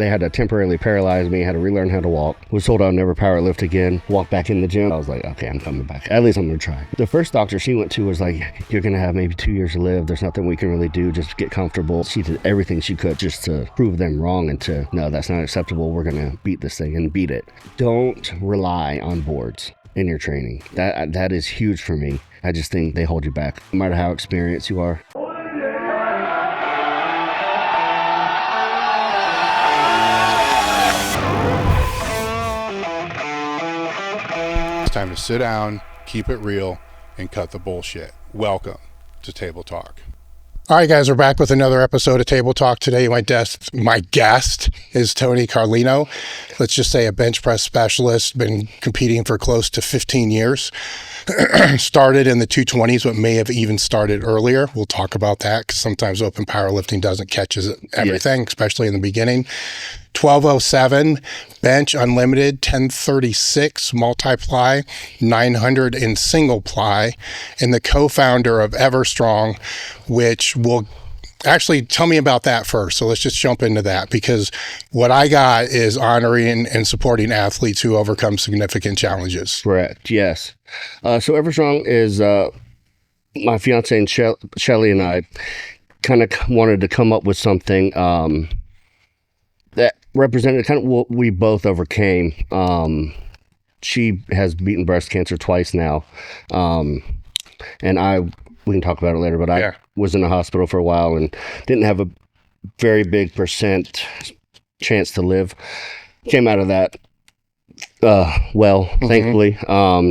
they had to temporarily paralyze me. I had to relearn how to walk. Was told I'll never power lift again. Walk back in the gym. I was like, okay, I'm coming back. At least I'm going to try. The first doctor she went to was like, you're going to have maybe 2 years to live. There's nothing we can really do. Just get comfortable. She did everything she could just to prove them wrong and to, no, that's not acceptable. We're going to beat this thing and beat it. Don't rely on boards in your training. That is huge for me. I just think they hold you back, no matter how experienced you are. It's time to sit down, keep it real, and cut the bullshit. Welcome to Table Talk. All right, guys, we're back with another episode of Table Talk. Today, my guest is Tony Carlino. Let's just say a bench press specialist, been competing for close to 15 years. Started in the 220s, but may have even started earlier. We'll talk about that because sometimes open powerlifting doesn't catch everything, especially in the beginning. 1207, bench unlimited, 1036, multi-ply, 900 in single-ply, and the co-founder of EverStrong, which will actually tell me about that first. So let's just jump into that, because what I got is honoring and supporting athletes who overcome significant challenges. Correct. Yes. So EverStrong is my fiancée and Shelly and I kind of wanted to come up with something that represented kind of what we both overcame. She has beaten breast cancer twice now. And we can talk about it later, but I was in the hospital for a while and didn't have a very big % chance to live. Came out of that thankfully. I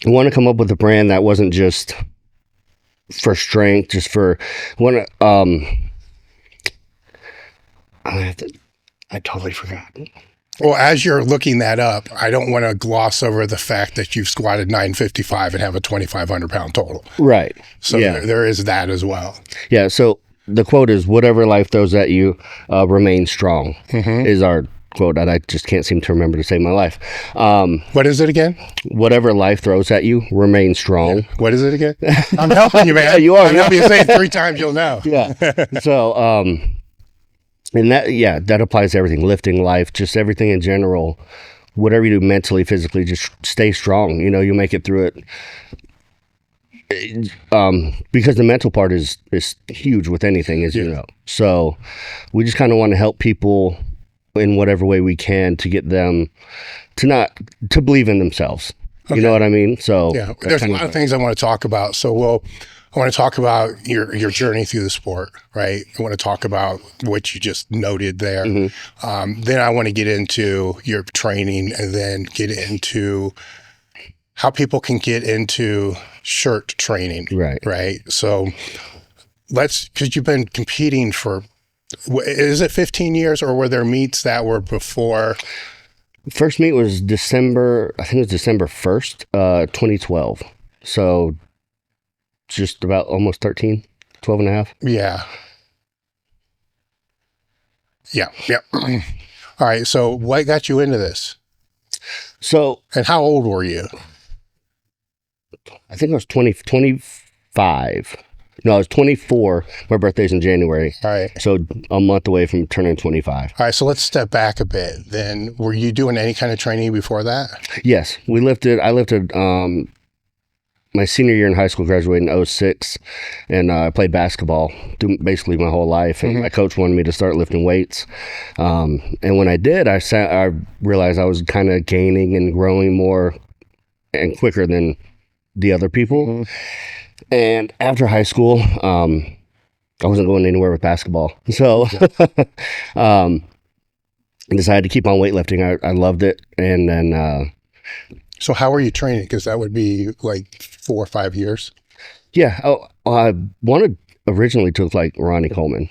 want to come up with a brand that wasn't just for strength, just for I totally forgot. Well, as you're looking that up, I don't want to gloss over the fact that you've squatted 955 and have a 2,500 pound total. Right. So there is that as well. Yeah. So the quote is, whatever life throws at you, remain strong, is our quote. And I just can't seem to remember to save my life. What is it again? Whatever life throws at you, remain strong. Yeah. What is it again? I'm helping you, man. Yeah, you are. I'm helping you say it 3 times, you'll know. Yeah. So, and that applies to everything, lifting, life, just everything in general. Whatever you do mentally, physically, just stay strong. You know, you make it through it. Because the mental part is huge with anything, as you know. So we just kind of want to help people in whatever way we can to get them to believe in themselves. Okay. You know what I mean? So there's a lot of things I want to talk about. So I want to talk about your journey through the sport, right? I want to talk about what you just noted there. Then I want to get into your training, and then get into how people can get into shirt training. Right. So because you've been competing for, is it 15 years, or were there meets that were before? First meet was December 1st, 2012. So just about almost 13, 12 and a half. Yeah. All right. So what got you into this? And how old were you? I think I was 25. No, I was 24. My birthday's in January. All right. So a month away from turning 25. All right. So let's step back a bit. Then were you doing any kind of training before that? Yes. I lifted my senior year in high school, graduated in 06, and I played basketball basically my whole life. And my coach wanted me to start lifting weights. And when I did, I realized I was kind of gaining and growing more and quicker than the other people. And after high school, I wasn't going anywhere with basketball. So I decided to keep on weightlifting. I loved it. And then... So how were you training? Because that would be like 4 or 5 years. Yeah. I wanted originally to look like Ronnie Coleman.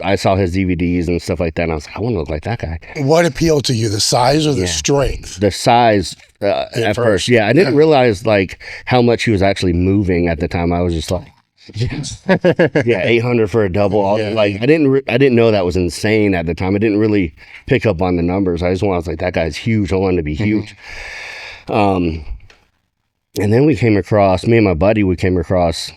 I saw his DVDs and stuff like that, and I was like, I want to look like that guy. What appealed to you, the size or the strength? The size at first. Yeah, I didn't realize like how much he was actually moving at the time. I was just like, 800 for a double. Like I didn't know that was insane at the time. I didn't really pick up on the numbers. I was like, that guy's huge. I wanted to be huge. And then me and my buddy, we came across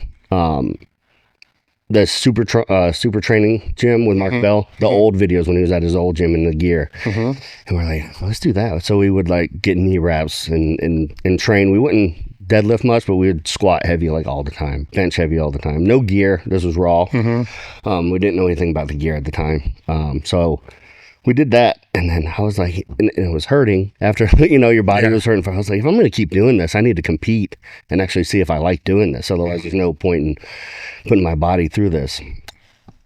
the super training gym with Mark Bell, the old videos when he was at his old gym in the gear. And we're like, let's do that. So we would like get knee wraps and train. We wouldn't deadlift much, but we would squat heavy like all the time, bench heavy all the time. No gear. This was raw. We didn't know anything about the gear at the time. So we did that, and then I was like, and it was hurting after, your body was hurting. I was like, if I'm going to keep doing this, I need to compete and actually see if I like doing this. Otherwise, there's no point in putting my body through this.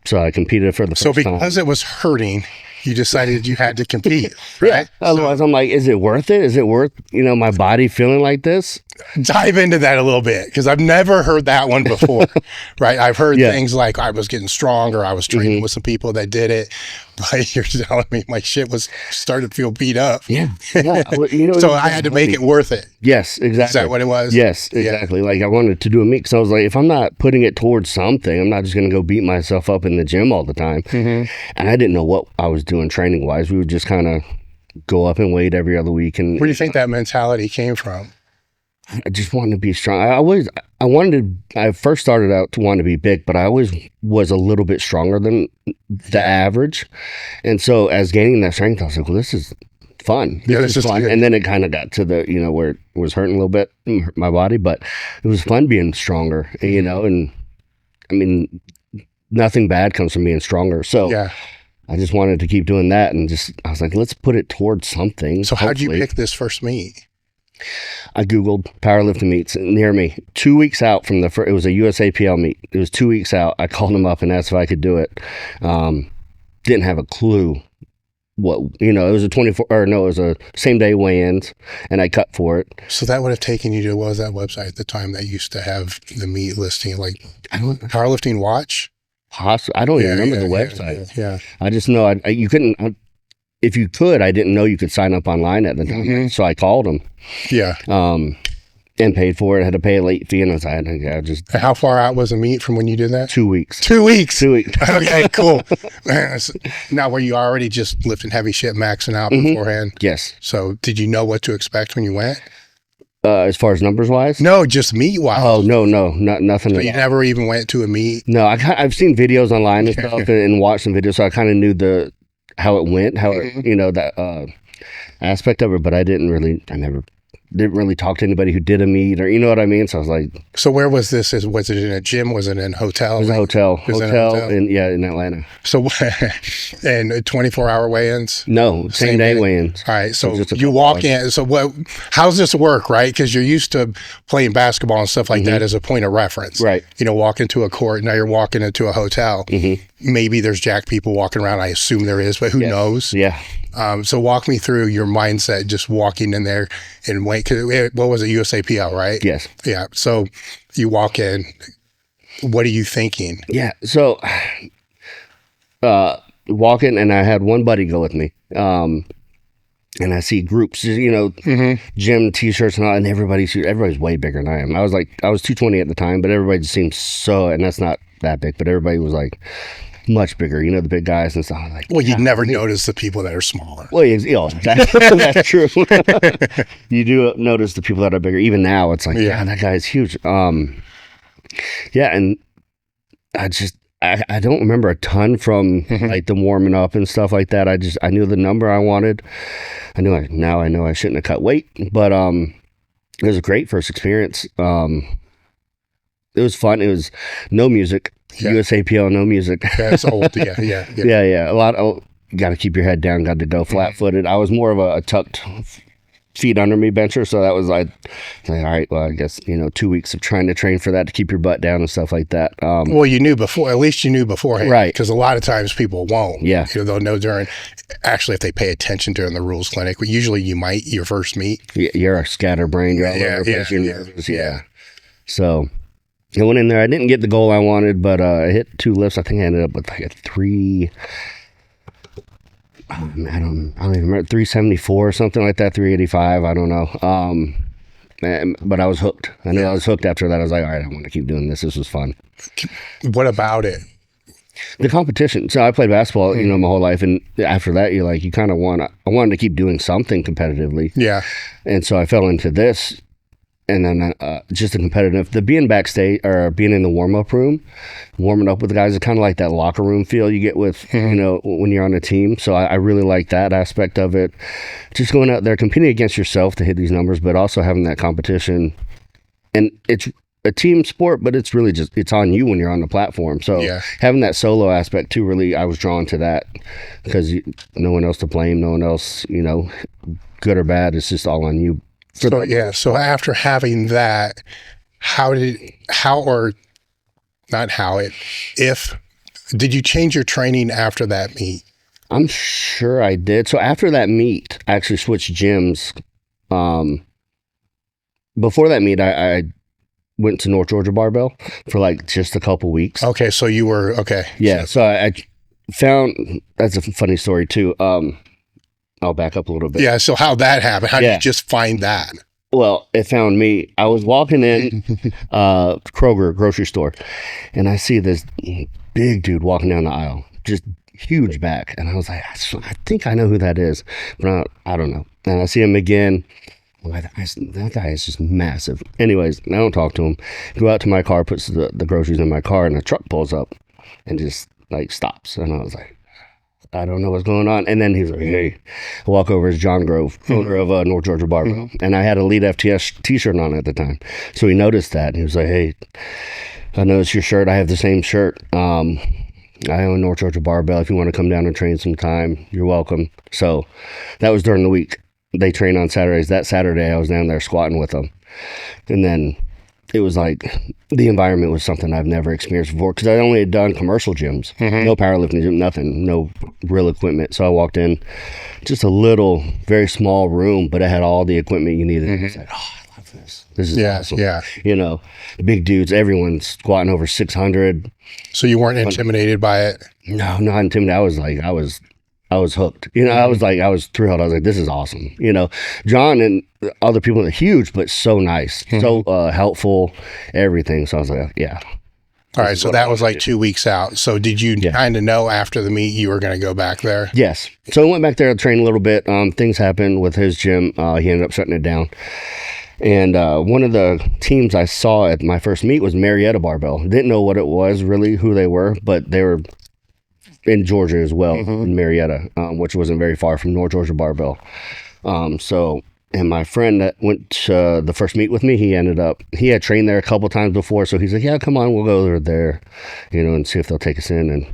So I competed for the first time. So because it was hurting, you decided you had to compete, right? Otherwise, I'm like, is it worth it? Is it worth, my body feeling like this? Dive into that a little bit, because I've never heard that one before, right? I've heard things like I was getting stronger, I was training with some people that did it, but you're telling me my shit was starting to feel beat up. Yeah. Well, so I had to make it worth it. Yes, exactly. Is that what it was? Yes, exactly. Like I wanted to do a meet, because I was like, if I'm not putting it towards something, I'm not just going to go beat myself up in the gym all the time. And I didn't know what I was doing training wise. We would just kind of go up and weight every other week. And where do you think that mentality came from? I just wanted to be strong. I first started out to want to be big, but I always was a little bit stronger than the average. And so as gaining that strength, I was like, well, this is fun. This is fun. And then it kind of got to the, where it was hurting a little bit, my body, but it was fun being stronger, and I mean, nothing bad comes from being stronger. So I just wanted to keep doing that, and I was like, let's put it towards something. So how'd you pick this first meet? I Googled powerlifting meets near me. 2 weeks out from it was a USAPL meet. It was 2 weeks out. I called them up and asked if I could do it. Didn't have a clue what, it was it was a same day weigh-ins, and I cut for it. So that would have taken you to, what was that website at the time that used to have the meet listing, like Powerlifting Watch? I don't even remember the website. Yeah. I just know you couldn't. If you could, I didn't know you could sign up online at the time. So I called them. Yeah. And paid for it. I had to pay a late fee, and I was like, How far out was the meet from when you did that? 2 weeks. 2 weeks? 2 weeks. Okay, cool. Now, were you already just lifting heavy shit, maxing out beforehand? Yes. So did you know what to expect when you went? As far as numbers wise? No, just meet wise. Oh, no, nothing. So you never even went to a meet? No, I've seen videos online and stuff and watched some videos, so I kind of knew how it went, that aspect of it, but I never didn't really talk to anybody who did a meet, or what I mean. So I was like, so where was this? Was it in a gym? Was it in a hotel? It was a hotel. In Atlanta. So, and 24-hour weigh-ins? No, same day weigh-ins. All right. So you walk in. So how's this work, right? Because you're used to playing basketball and stuff like that as a point of reference. Right. Walk into a court. Now you're walking into a hotel. Maybe there's jack people walking around. I assume there is, but who knows? Yeah. So walk me through your mindset just walking in there and wait. What was it, USAPL, right? Yes. Yeah. So you walk in. What are you thinking? Yeah. So walk in, and I had one buddy go with me. And I see groups, gym t-shirts and all, and everybody's way bigger than I am. I was 220 at the time, but everybody just seemed and that's not that big, but everybody was like much bigger, the big guys and stuff. Well, you'd never notice the people that are smaller. Well, that's true. You do notice the people that are bigger. Even now, it's like, that guy is huge. And I don't remember a ton from like the warming up and stuff like that. I knew the number I wanted. I know I shouldn't have cut weight, but it was a great first experience. It was fun. It was no music. USAPL, no music. That's old. Yeah. A lot. You got to keep your head down. Got to go flat-footed. I was more of a tucked feet under me bencher, so that was like, all right, well, I guess 2 weeks of trying to train for that to keep your butt down and stuff like that. Well, you knew before, at least you knew beforehand, right? Because a lot of times people won't. Yeah, they'll know actually if they pay attention during the rules clinic. But usually you might your first meet. Yeah, you're a scatterbrain. You're all over the place. You're nervous. Yeah. So I went in there. I didn't get the goal I wanted, but I hit 2 lifts. I think I ended up with like a 3. I don't even remember, 374 or something like that, 385. I don't know. But I was hooked. I knew I was hooked after that. I was like, all right, I want to keep doing this. This was fun. What about it? The competition. So I played basketball, my whole life, and after that, you kind of I wanted to keep doing something competitively. Yeah. And so I fell into this. and then just the competitive, the being backstage or being in the warm-up room, warming up with the guys is kind of like that locker room feel you get with, you know, when you're on a team. So I really like that aspect of it. Just going out there, competing against yourself to hit these numbers, but also having that competition. And it's a team sport, but it's really just, it's on you when you're on the platform. So having that solo aspect too, really, I was drawn to that because no one else to blame, no one else, you know, good or bad, it's just all on you. So so after having that, did you change your training after that meet? I'm sure I did. So after that meet, I actually switched gyms. Before that meet, I went to North Georgia Barbell for like just a couple weeks. Okay, so you were, okay. Yeah, so I found, that's a funny story too. I'll back up a little bit. Yeah, so how'd that happen? How did you just find that? Well, it found me. I was walking in Kroger grocery store, and I see this big dude walking down the aisle, just huge back. And I was like, I think I know who that is, but I don't know. And I see him again. That guy is just massive. Anyways, I don't talk to him. Go out to my car, puts the groceries in my car, and a truck pulls up and just like stops. And I was like, I don't know what's going on. And then he's like, hey, I walk over as John Grove, owner of North Georgia Barbell. And I had a EverStrong t-shirt on at the time. So he noticed that. And he was like, hey, I noticed your shirt. I have the same shirt. I own North Georgia Barbell. If you want to come down and train sometime, you're welcome. So that was during the week. They train on Saturdays. That Saturday, I was down there squatting with them. And then it was like the environment was something I've never experienced before because I only had done commercial gyms, no powerlifting gym, nothing, no real equipment. So I walked in, just a little, very small room, but it had all the equipment you needed. I was like, oh, I love this. This is awesome. Yeah. You know, big dudes, everyone's squatting over 600. So you weren't intimidated by it? No, not intimidated. I was hooked. You know, I was thrilled. I was like, this is awesome. You know, John and other people are huge, but so nice, so helpful, everything. So I was like, yeah. All right. So that was like 2 weeks out. So did you kind of know after the meet you were going to go back there? Yes. So I went back there to train a little bit. Things happened with his gym. He ended up shutting it down. And one of the teams I saw at my first meet was Marietta Barbell. Didn't know what it was, really, who they were, but they were in Georgia as well, in Marietta, which wasn't very far from North Georgia Barbell. And my friend that went to the first meet with me, he had trained there a couple times before. So he's like, yeah, come on, we'll go over there, you know, and see if they'll take us in. And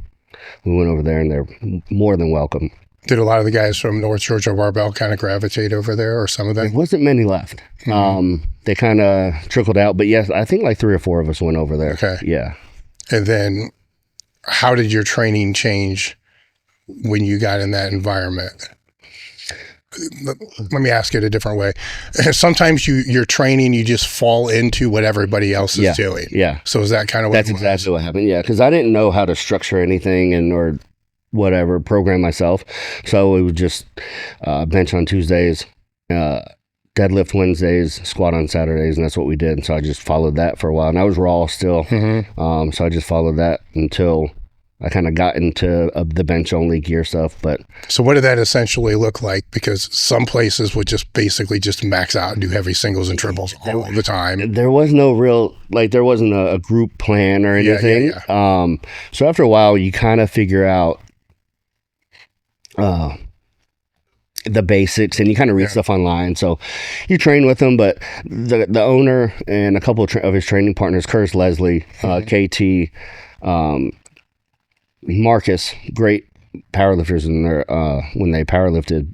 we went over there and they're more than welcome. Did a lot of the guys from North Georgia Barbell kind of gravitate over there, or some of them? There wasn't many left. They kind of trickled out, but yes, I think like 3 or 4 of us went over there. Okay. Yeah. And then how did your training change when you got in that environment? Let me ask it a different way. Sometimes you're training, you just fall into what everybody else is doing. Yeah. So is that kind of what That's exactly what happened. Yeah. Because I didn't know how to structure anything or whatever, program myself. So it was just bench on Tuesdays, deadlift Wednesdays, squat on Saturdays, and that's what we did. And so I just followed that for a while. And I was raw still. So I just followed that until I kind of got into the bench only gear stuff. But so what did that essentially look like? Because some places would just basically just max out and do heavy singles and triples all the time. There was no real, there wasn't a group plan or anything. So after a while, you kind of figure out the basics, and you kind of read stuff online. So you train with them, but the owner and a couple of his training partners, Curtis Leslie, KT, Marcus, great powerlifters in their when they powerlifted,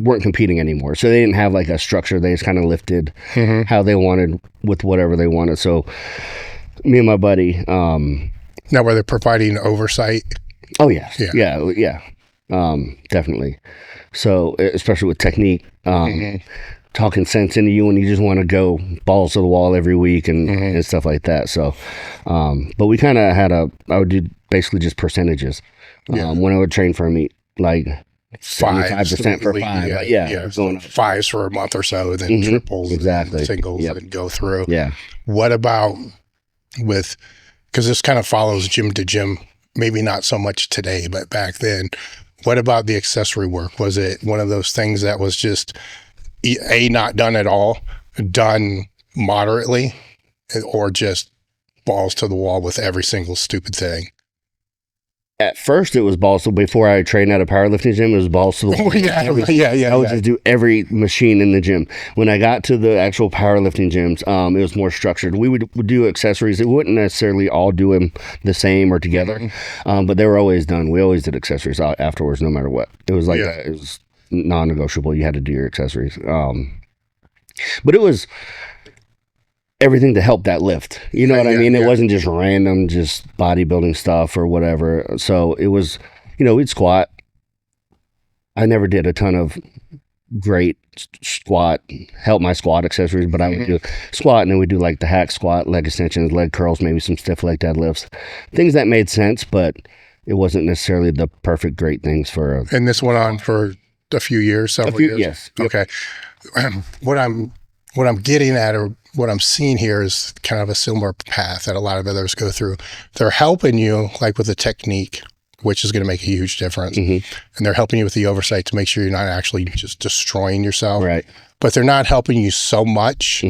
weren't competing anymore. So they didn't have like a structure. They just kind of lifted how they wanted with whatever they wanted. So me and my buddy. Now, were they providing oversight? Oh yeah. Definitely. So especially with technique, talking sense into you when you just want to go balls to the wall every week and stuff like that. So, but we kind of had I would do basically just percentages when I would train for a meet, like 5% for 5. Going fives for a month or so, then triples, and singles, and go through. Yeah. What about because this kind of follows gym to gym, maybe not so much today, but back then. What about the accessory work? Was it one of those things that was just not done at all, done moderately or just balls to the wall with every single stupid thing? At first, it was balls. So before I trained at a powerlifting gym, it was balls to the wall. I would just do every machine in the gym. When I got to the actual powerlifting gyms, it was more structured. We would do accessories. It wouldn't necessarily all do them the same or together, but they were always done. We always did accessories afterwards, no matter what. It was like it was non-negotiable. You had to do your accessories. But it was everything to help that lift. You know what I mean? It wasn't just random, just bodybuilding stuff or whatever. So it was, we'd squat. I never did a ton of great squat, help my squat accessories, but I would do squat, and then we'd do like the hack squat, leg extensions, leg curls, maybe some stiff leg deadlifts. Things that made sense, but it wasn't necessarily the perfect great things for And this went on for a few years, several years? Yes. Okay. What I'm getting at, or what I'm seeing here, is kind of a similar path that a lot of others go through. They're helping you like with a technique, which is going to make a huge difference. And they're helping you with the oversight to make sure you're not actually just destroying yourself. Right. But they're not helping you so much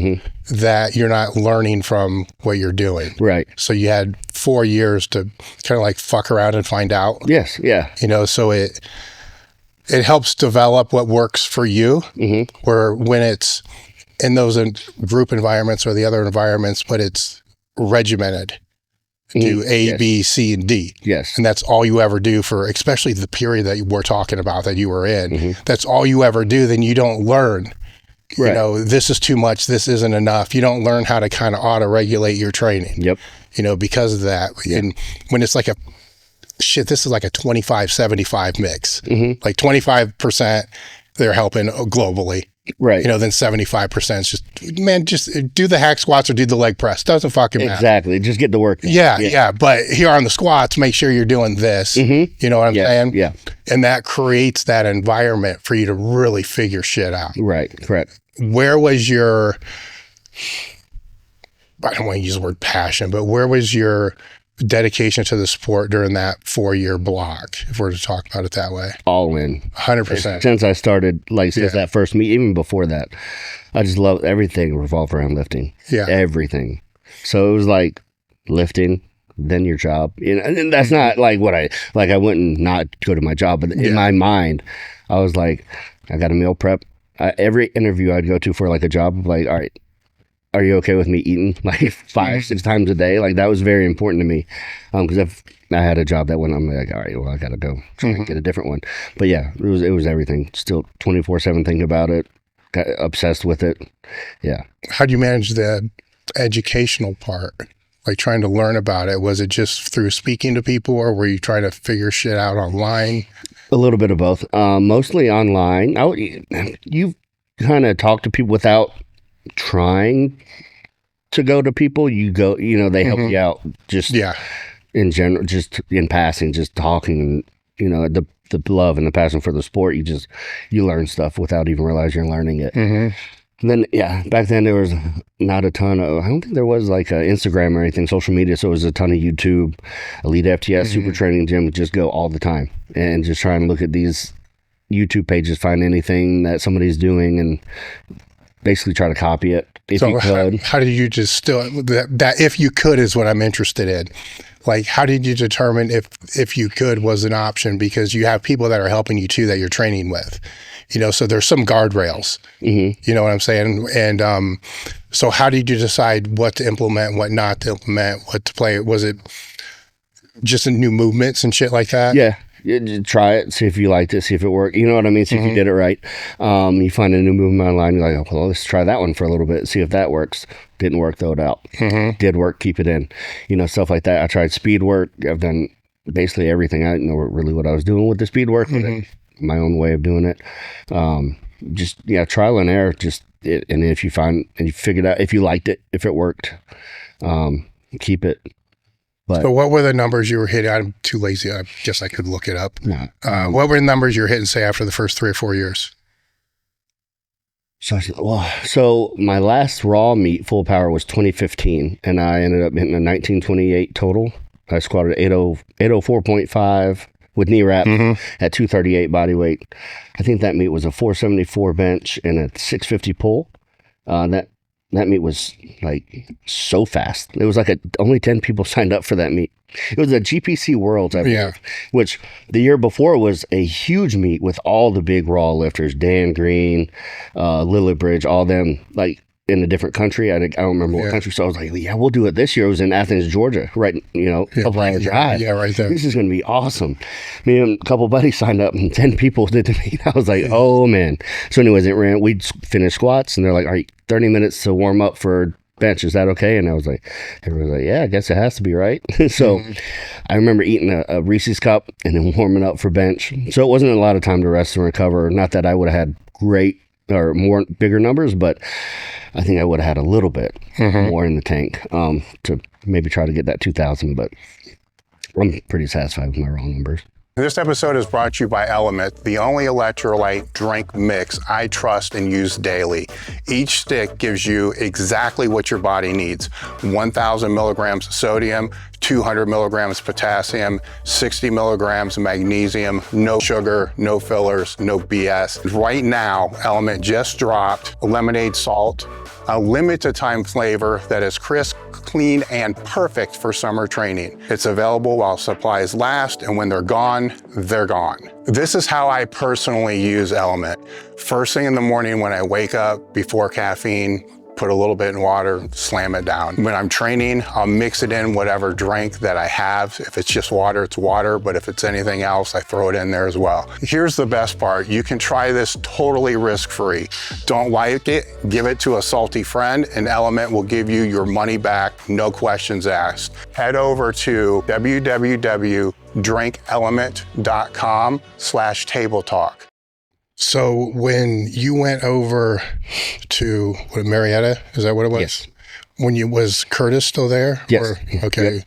that you're not learning from what you're doing. Right. So you had 4 years to kind of like fuck around and find out. Yes. Yeah. So it helps develop what works for you, where when it's in those group environments or the other environments, but it's regimented. Do A, B, C, and D. Yes. And that's all you ever do for, especially the period that we're talking about that you were in. That's all you ever do. Then you don't learn, this is too much. This isn't enough. You don't learn how to kind of auto-regulate your training. Yep. Because of that. Yep. And when it's like this is like a 25-75 mix. Like 25%, they're helping globally. Right. Then 75% is just do the hack squats or do the leg press. Doesn't fucking matter. Exactly. Just get the work done. Yeah. But here on the squats, make sure you're doing this. You know what I'm saying? Yeah. And that creates that environment for you to really figure shit out. Right. Correct. Where was your, I don't want to use the word passion, but where was your dedication to the sport during that 4-year block, if we're to talk about it that way? All in. 100%. Since I started, since that first meet, even before that, I just love everything revolved around lifting. Yeah. Everything. So it was like lifting, then your job. And that's not like what I wouldn't not go to my job, but in my mind, I was like, I got a meal prep. Every interview I'd go to for like a job, like, all right, are you okay with me eating like 5-6 times a day? Like that was very important to me. Because if I had a job that went, I'm like, all right, well, I got to go try and get a different one. But yeah, it was everything. Still 24/7 thinking about it. Got obsessed with it. Yeah. How do you manage the educational part? Like trying to learn about it? Was it just through speaking to people, or were you trying to figure shit out online? A little bit of both. Mostly online. You kind of talk to people without trying to go to people. You go, they help you out just in general, just in passing, just talking, and the love and the passion for the sport. You learn stuff without even realizing you're learning it. And then back then there was not a ton of, I don't think there was like Instagram or anything, social media, so it was a ton of YouTube, Elitefts, Super Training Gym, just go all the time and just try and look at these YouTube pages, find anything that somebody's doing and basically try to copy it if you could. How did you just that if you could is what I'm interested in. Like, how did you determine if you could was an option? Because you have people that are helping you too that you're training with, so there's some guardrails, you know what I'm saying? And so how did you decide what to implement, what not to implement, what to play? Was it just new movements and shit like that? Yeah. You try it, see if you liked it, see if it worked. You know what I mean? See if you did it right. You find a new movement online, you're like, well, let's try that one for a little bit, see if that works. Didn't work, throw it out. Did work, keep it in. Stuff like that. I tried speed work. I've done basically everything. I didn't know really what I was doing with the speed work, but my own way of doing it. Just, trial and error. And if you find, and you figured out if you liked it, if it worked, keep it. But, so what were the numbers you were hitting? I'm too lazy. I guess I could look it up. No. What were the numbers you were hitting, say, after the first 3 or 4 years? So my last raw meet, full power, was 2015, and I ended up hitting a 1928 total. I squatted 804.5 with knee wrap at 238 body weight. I think that meet was a 474 bench and a 650 pull. That that meet was like so fast. It was like only 10 people signed up for that meet. It was a GPC Worlds, I believe, which the year before was a huge meet with all the big raw lifters, Dan Green, Lillibridge, all them, like in a different country. I don't remember what country. So I was like, yeah, we'll do it this year. It was in Athens, Georgia, right? A couple hour drive. Yeah, right there. This is going to be awesome. Me and a couple buddies signed up and 10 people did the meet. I was like, oh man. So anyways, we finished squats and they're like, all right, 30 minutes to warm up for bench. Is that okay? And I was like, everyone's like, yeah, I guess it has to be, right? So I remember eating a Reese's cup and then warming up for bench. So it wasn't a lot of time to rest and recover. Not that I would have had great or bigger numbers, but I think I would have had a little bit more in the tank to maybe try to get that 2,000, but I'm pretty satisfied with my raw numbers. This episode is brought to you by Element, the only electrolyte drink mix I trust and use daily. Each stick gives you exactly what your body needs. 1,000 milligrams of sodium, 200 milligrams potassium, 60 milligrams magnesium, no sugar, no fillers, no BS. Right now, Element just dropped lemonade salt, a limited time flavor that is crisp, clean, and perfect for summer training. It's available while supplies last, and when they're gone, they're gone. This is how I personally use Element. First thing in the morning when I wake up, before caffeine, put a little bit in water, slam it down. When I'm training, I'll mix it in whatever drink that I have. If it's just water, it's water, but if it's anything else, I throw it in there as well. Here's the best part. You can try this totally risk-free. Don't like it, give it to a salty friend, and Element will give you your money back, no questions asked. Head over to www.drinkelement.com/tabletalk. So when you went over to Marietta, is that what it was? Yes. Was Curtis still there? Yes. Okay. Yep.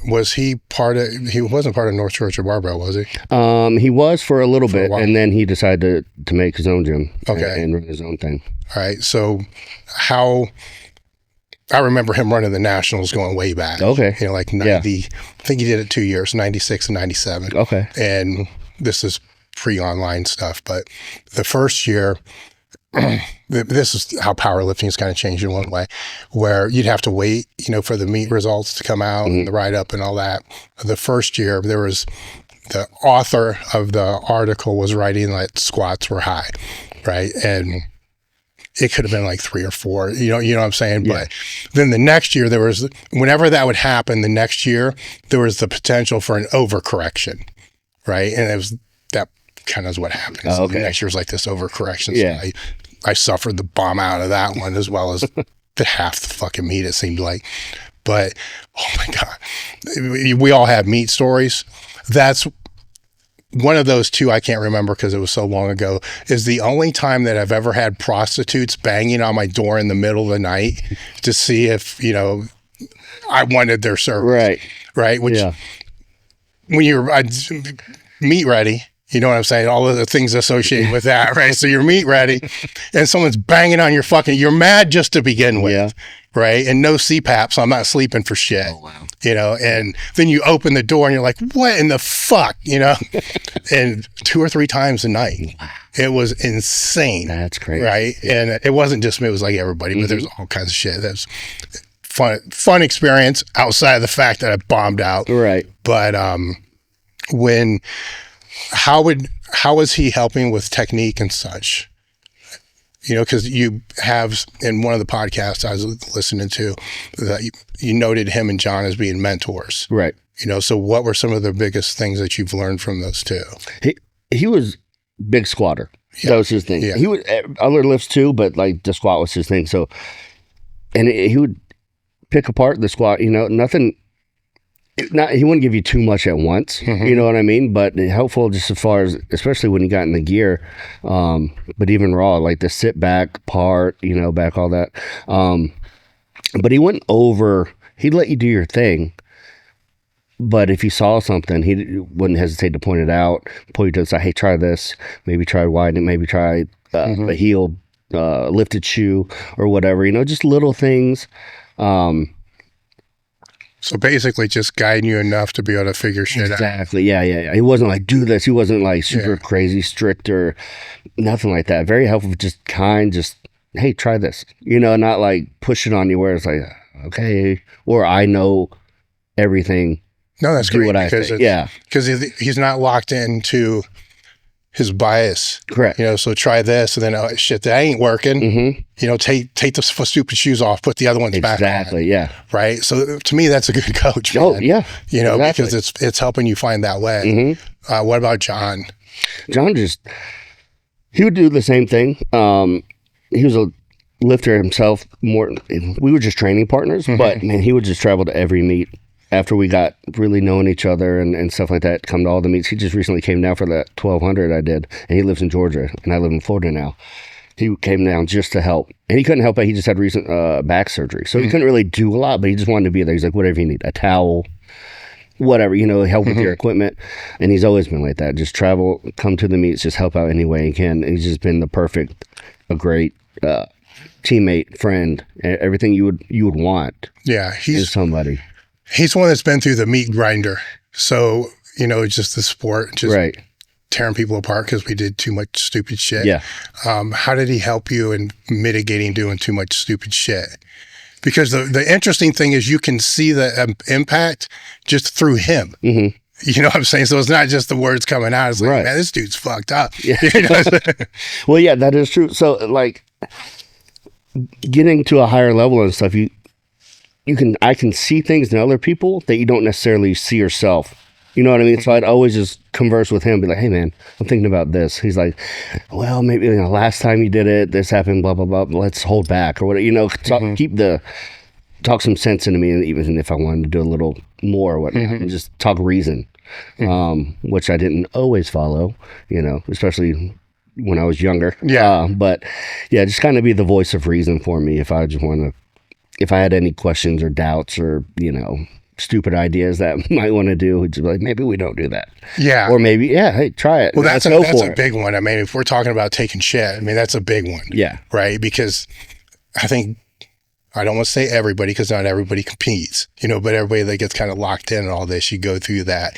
Was he wasn't part of North Georgia Barbell, was he? He was for a little bit, and then he decided to make his own gym and run his own thing. All right. So I remember him running the Nationals going way back. Okay. Like 90, I think he did it 2 years, 96 and 97. Okay. And this is pre-online stuff, but the first year, this is how powerlifting has kind of changed in one way, where you'd have to wait, for the meet results to come out and the write-up and all that. The first year, there was the author of the article was writing that squats were high, right? And it could have been like 3 or 4, you know what I'm saying? Yeah. But then the next year, whenever that would happen, the next year, there was the potential for an overcorrection, right? And it was that kind of is what happens. Oh, okay. The next year was like this overcorrection. Yeah. So I suffered the bomb out of that one as well as half the fucking meat, it seemed like. But, oh my God, we all have meat stories. That's one of those two I can't remember because it was so long ago, is the only time that I've ever had prostitutes banging on my door in the middle of the night to see if, I wanted their service. Right. Which, when you're meat ready, you know what I'm saying? All of the things associated with that, right? So you're meat ready and someone's banging on you're mad just to begin with, right? And no CPAP, so I'm not sleeping for shit, and then you open the door and you're like, what in the fuck, and 2 or 3 times a night. Wow. It was insane. That's crazy. Right? And it wasn't just me, it was like everybody, but there's all kinds of shit. That's fun experience outside of the fact that I bombed out. Right. But how was he helping with technique and such? Because you have in one of the podcasts I was listening to that you noted him and John as being mentors. Right. So what were some of the biggest things that you've learned from those two? He was big squatter. Yeah. That was his thing. Yeah. He would other lifts too, but like the squat was his thing. So, and he would pick apart the squat, nothing. He wouldn't give you too much at once, you know what I mean? But helpful just as far as, especially when you got in the gear, but even raw, like the sit back part, back all that. But he went he'd let you do your thing. But if he saw something, he wouldn't hesitate to point it out, pull you to the side, hey, try this, maybe try widening, maybe try a heel, lifted shoe or whatever, just little things. So basically just guiding you enough to be able to figure shit out. Exactly. Yeah. He wasn't like, do this. He wasn't like super crazy strict or nothing like that. Very helpful, just kind, just hey, try this, not like push it on you where it's like, okay, or I know everything. No, that's do great. what I say. Yeah. Because he's not locked into his bias. Correct. So try this, and then, oh, shit, that ain't working. Take the stupid shoes off, put the other ones back on. Exactly, yeah. Right? So to me, that's a good coach, man. Oh, yeah. Exactly. Because it's helping you find that way. What about John? John he would do the same thing. He was a lifter himself. We were just training partners, but man, he would just travel to every meet. After we got really knowing each other and stuff like that, come to all the meets. He just recently came down for that 1200 I did, and he lives in Georgia, and I live in Florida now. He came down just to help, and he couldn't help it. He just had recent back surgery, so he couldn't really do a lot, but he just wanted to be there. He's like, whatever you need, a towel, whatever, help with your equipment. And he's always been like that. Just travel, come to the meets, just help out any way he can. And he's just been a great teammate, friend, everything you would want. Yeah, he's somebody. He's one that's been through the meat grinder. So, just the sport, just right. tearing people apart because we did too much stupid shit. Yeah. How did he help you in mitigating doing too much stupid shit? Because the interesting thing is you can see the impact just through him. You know what I'm saying? So it's not just the words coming out. It's like, man, this dude's fucked up. Yeah. Well, yeah, that is true. So, like, getting to a higher level and stuff, I can see things in other people that you don't necessarily see yourself. You know what I mean? So I'd always just converse with him, be like, hey man, I'm thinking about this. He's like, well, maybe last time you did it, this happened, blah, blah, blah. Let's hold back or whatever, talk some sense into me, even if I wanted to do a little more or whatnot, and just talk reason, which I didn't always follow, especially when I was younger. Yeah. But yeah, just kind of be the voice of reason for me if I had any questions or doubts or, stupid ideas that I might want to do, just be like, maybe we don't do that. Yeah. Or maybe, hey, try it. Well, that's a big one. I mean, if we're talking about taking shit, that's a big one. Yeah. Right? Because I think, I don't want to say everybody, because not everybody competes, but everybody that gets kind of locked in and all this, you go through that,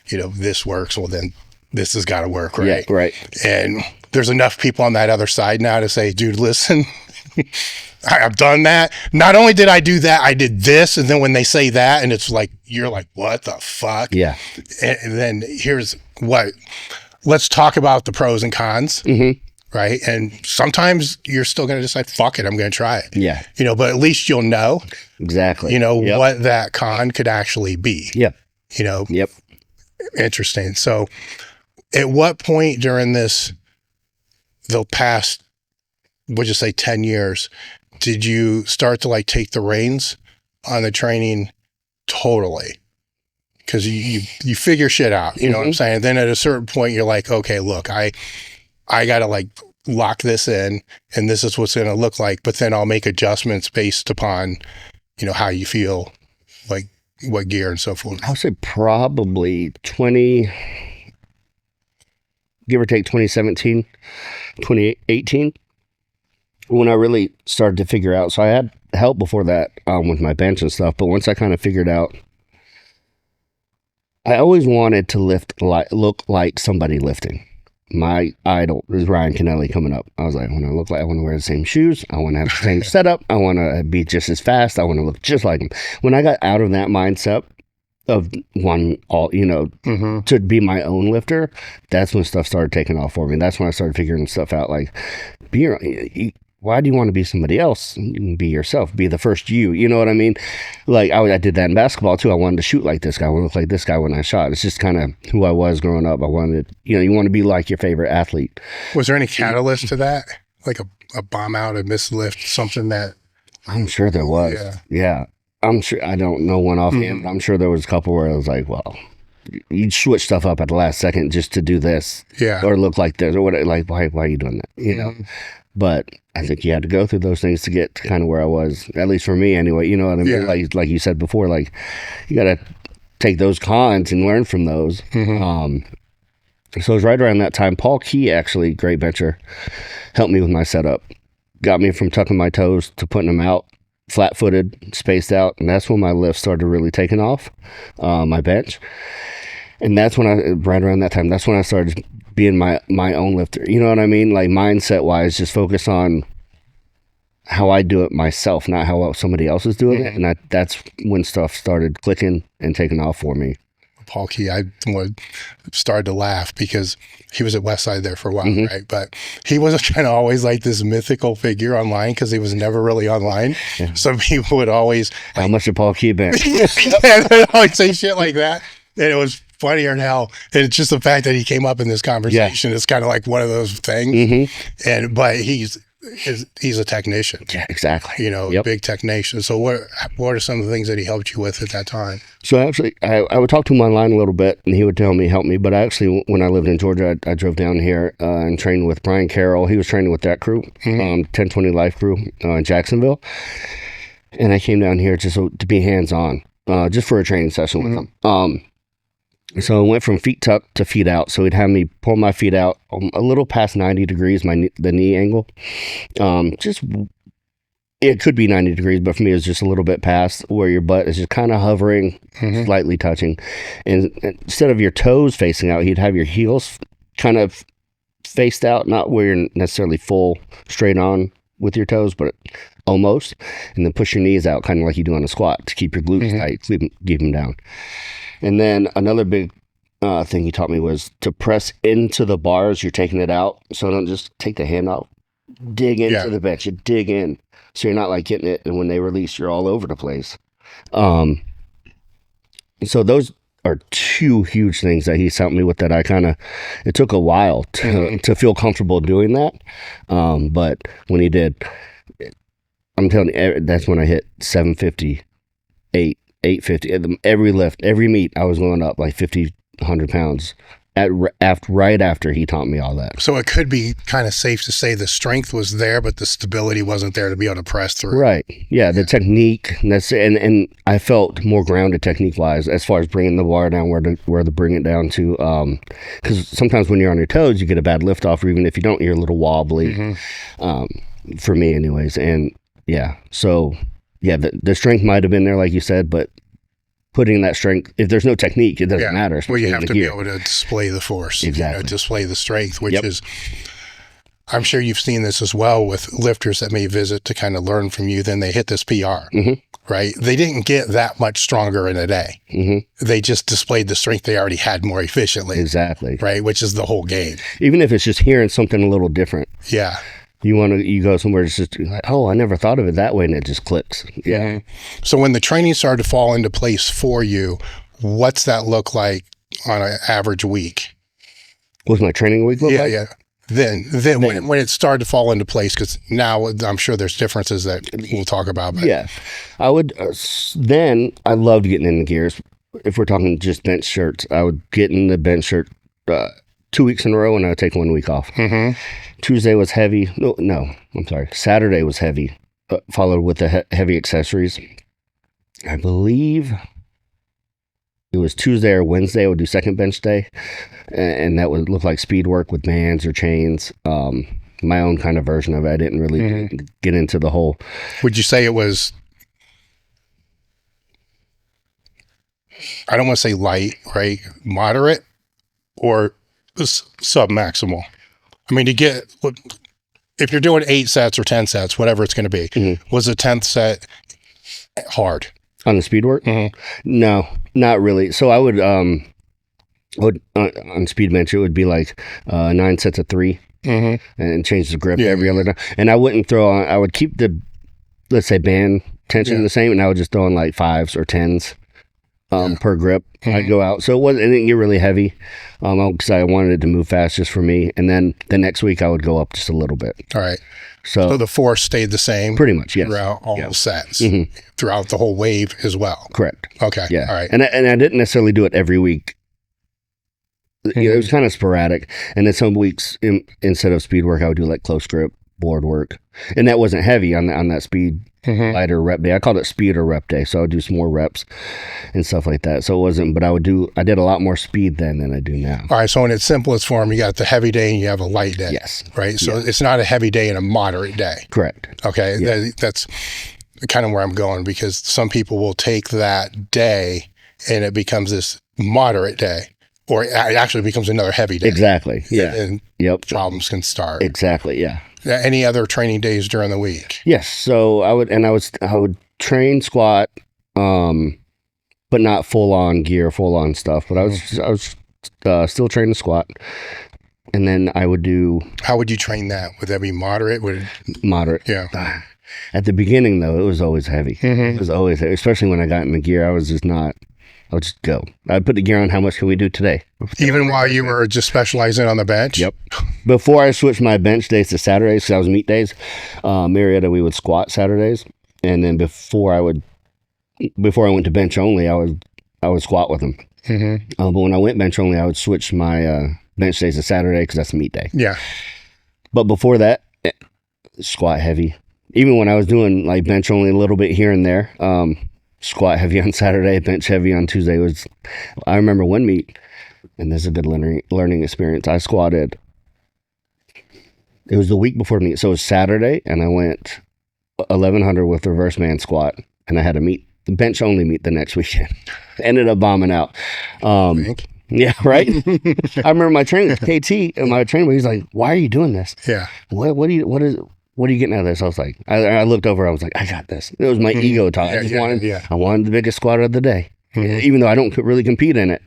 this works, well then this has got to work, right? Yeah, right. And there's enough people on that other side now to say, dude, listen, I've done that. Not only did I do that, I did this. And then when they say that, and it's like, you're like, what the fuck? Yeah. And then let's talk about the pros and cons. Right. And sometimes you're still going to decide, fuck it, I'm going to try it. Yeah. But at least you'll know. Exactly. What that con could actually be. Yep. Yep. Interesting. So at what point during the past, we'll just say 10 years, did you start to take the reins on the training totally? Because you figure shit out, you know what I'm saying? Then at a certain point, you're like, okay, look, I got to lock this in, and this is what's going to look like, but then I'll make adjustments based upon, how you feel, like what gear and so forth. I would say probably give or take 2017, 2018. When I really started to figure out, so I had help before that with my bench and stuff, but once I kind of figured out, I always wanted to look like somebody lifting. My idol is Ryan Kennelly coming up. I was like, I want to wear the same shoes. I want to have the same setup. I want to be just as fast. I want to look just like him. When I got out of that mindset of to be my own lifter, that's when stuff started taking off for me. That's when I started figuring stuff out. Like, why do you want to be somebody else? You can be yourself. Be the first you. You know what I mean? Like, I did that in basketball too. I wanted to shoot like this guy. I want to look like this guy when I shot. It's just kind of who I was growing up. I wanted, you want to be like your favorite athlete. Was there any catalyst to that? Like a bomb out, a mislift, something that... I'm sure there was. Yeah. I'm sure. I don't know one offhand, but I'm sure there was a couple where I was like, well, you'd switch stuff up at the last second just to do this. Yeah. Or look like this or what? Like, why are you doing that? But I think you had to go through those things to get to kind of where I was, at least for me anyway. You know what I mean? Yeah. Like you said before, like, you got to take those cons and learn from those. So it was right around that time. Paul Key, actually, great bencher, helped me with my setup. Got me from tucking my toes to putting them out, flat-footed, spaced out. And that's when my lift started really taking off, my bench. And that's when right around that time, that's when I started being my own lifter. You know what I mean? Like, mindset wise, just focus on how I do it myself, not how somebody else is doing it. And that's when stuff started clicking and taking off for me. Paul Key, I started to laugh because he was at Westside there for a while, right? But he was kind of always like this mythical figure online because he was never really online. Yeah. Some people would always... How much did Paul Key bet? And they'd always say shit like that. And it was funnier than hell. And it's just the fact that he came up in this conversation. Yeah. It's kind of like one of those things. But he's a technician. Yeah, exactly. You know, big technician. So what are some of the things that he helped you with at that time? So actually, I would talk to him online a little bit, and he would help me. But actually, when I lived in Georgia, I drove down here and trained with Brian Carroll. He was training with that crew, 1020 Life crew in Jacksonville. And I came down here just to be hands-on, just for a training session with him. So I went from feet tucked to feet out. So he'd have me pull my feet out a little past 90 degrees, the knee angle. It could be 90 degrees, but for me, it's just a little bit past where your butt is just kind of hovering, slightly touching. And instead of your toes facing out, he'd have your heels kind of faced out, not where you're necessarily full straight on with your toes, but almost. And then push your knees out, kind of like you do on a squat to keep your glutes tight, keep them down. And then another big thing he taught me was to press into the bars. You're taking it out. So don't just take the hand out. Dig into the bench. You dig in. So you're not like getting it. And when they release, you're all over the place. So those are two huge things that he's helped me with that it took a while to feel comfortable doing that. But when he did, I'm telling you, that's when I hit 750, 850. Every lift, every meet, I was going up like 50, 100 pounds right after he taught me all that. So it could be kind of safe to say the strength was there, but the stability wasn't there to be able to press through. Right. Yeah. The technique, and I felt more grounded technique wise as far as bringing the bar down, where to bring it down to. Because sometimes when you're on your toes, you get a bad lift off, or even if you don't, you're a little wobbly. For me, anyways. And yeah, so. Yeah, the strength might have been there, like you said, but putting that strength, if there's no technique, it doesn't matter. Well, you have to be able to display the force. Exactly. Display the strength, which is, I'm sure you've seen this as well with lifters that may visit to kind of learn from you. Then they hit this PR, right? They didn't get that much stronger in a day. They just displayed the strength they already had more efficiently. Exactly. Right, which is the whole game. Even if it's just hearing something a little different. Yeah. You go somewhere, it's just like, oh, I never thought of it that way, and it just clicks. Yeah. So when the training started to fall into place for you, what's that look like on an average week? What's my training week look like? Yeah. Then when it started to fall into place, because now I'm sure there's differences that we'll talk about. But. Yeah. I would, then I loved getting in the gears. If we're talking just bench shirts, I would get in the bench shirt 2 weeks in a row, and I would take 1 week off. Tuesday was heavy. No, I'm sorry. Saturday was heavy, followed with the heavy accessories. I believe it was Tuesday or Wednesday I would do second bench day, and that would look like speed work with bands or chains. My own kind of version of it. I didn't really get into the whole. Would you say it was, I don't want to say light, right? Moderate or sub-maximal? I mean, if you're doing 8 sets or 10 sets, whatever it's going to be, was the 10th set hard? On the speed work? No, not really. So I would on speed bench, it would be like 9 sets of 3 and change the grip every other time. And I wouldn't throw on, I would keep the, let's say, band tension the same, and I would just throw in like 5s or 10s. Per grip, I'd go out. So it didn't get really heavy because I wanted it to move fast just for me. And then the next week I would go up just a little bit. All right. So the force stayed the same? Pretty much, yes. Throughout all the sets? Throughout the whole wave as well? Correct. Okay. Yeah. All right. And I didn't necessarily do it every week. It was kind of sporadic. And then some weeks, instead of speed work, I would do like close grip, board work. And that wasn't heavy on that speed lighter rep day. I called it speed or rep day. So I would do some more reps and stuff like that. So it wasn't, but I did a lot more speed then than I do now. All right. So in its simplest form, you got the heavy day and you have a light day. Yes. Right. So it's not a heavy day and a moderate day. Correct. Okay. Yeah. That's kind of where I'm going, because some people will take that day and it becomes this moderate day. Or it actually becomes another heavy day. Exactly. Yeah. And problems can start. Exactly. Yeah. Any other training days during the week? Yes. So I would train squat, but not full on gear, full on stuff. But I was still training squat. And then I would do... How would you train that? Would that be moderate? Moderate. Yeah. At the beginning, though, it was always heavy. It was always heavy, especially when I got in the gear. I would just go. I'd put the gear on. How much can we do today? Even while you were just specializing on the bench? Yep. Before I switched my bench days to Saturdays, because I was meet days, Marietta, we would squat Saturdays. And then before I went to bench only, I would squat with them. But when I went bench only, I would switch my bench days to Saturday because that's meet day. Yeah. But before that, squat heavy. Even when I was doing like bench only a little bit here and there, squat heavy on Saturday, bench heavy on Tuesday. I remember one meet, and this is a good learning experience. I squatted. It was the week before meet, so it was Saturday, and I went 1100 with reverse man squat, and I had a bench only meet the next weekend. Ended up bombing out. Yeah, right. I remember my trainer, Tate, and my trainer, he's like, "Why are you doing this? Yeah. What are you getting out of this?" I was like, I looked over, I was like, I got this. It was my ego talk. I wanted the biggest squat of the day, even though I don't really compete in it.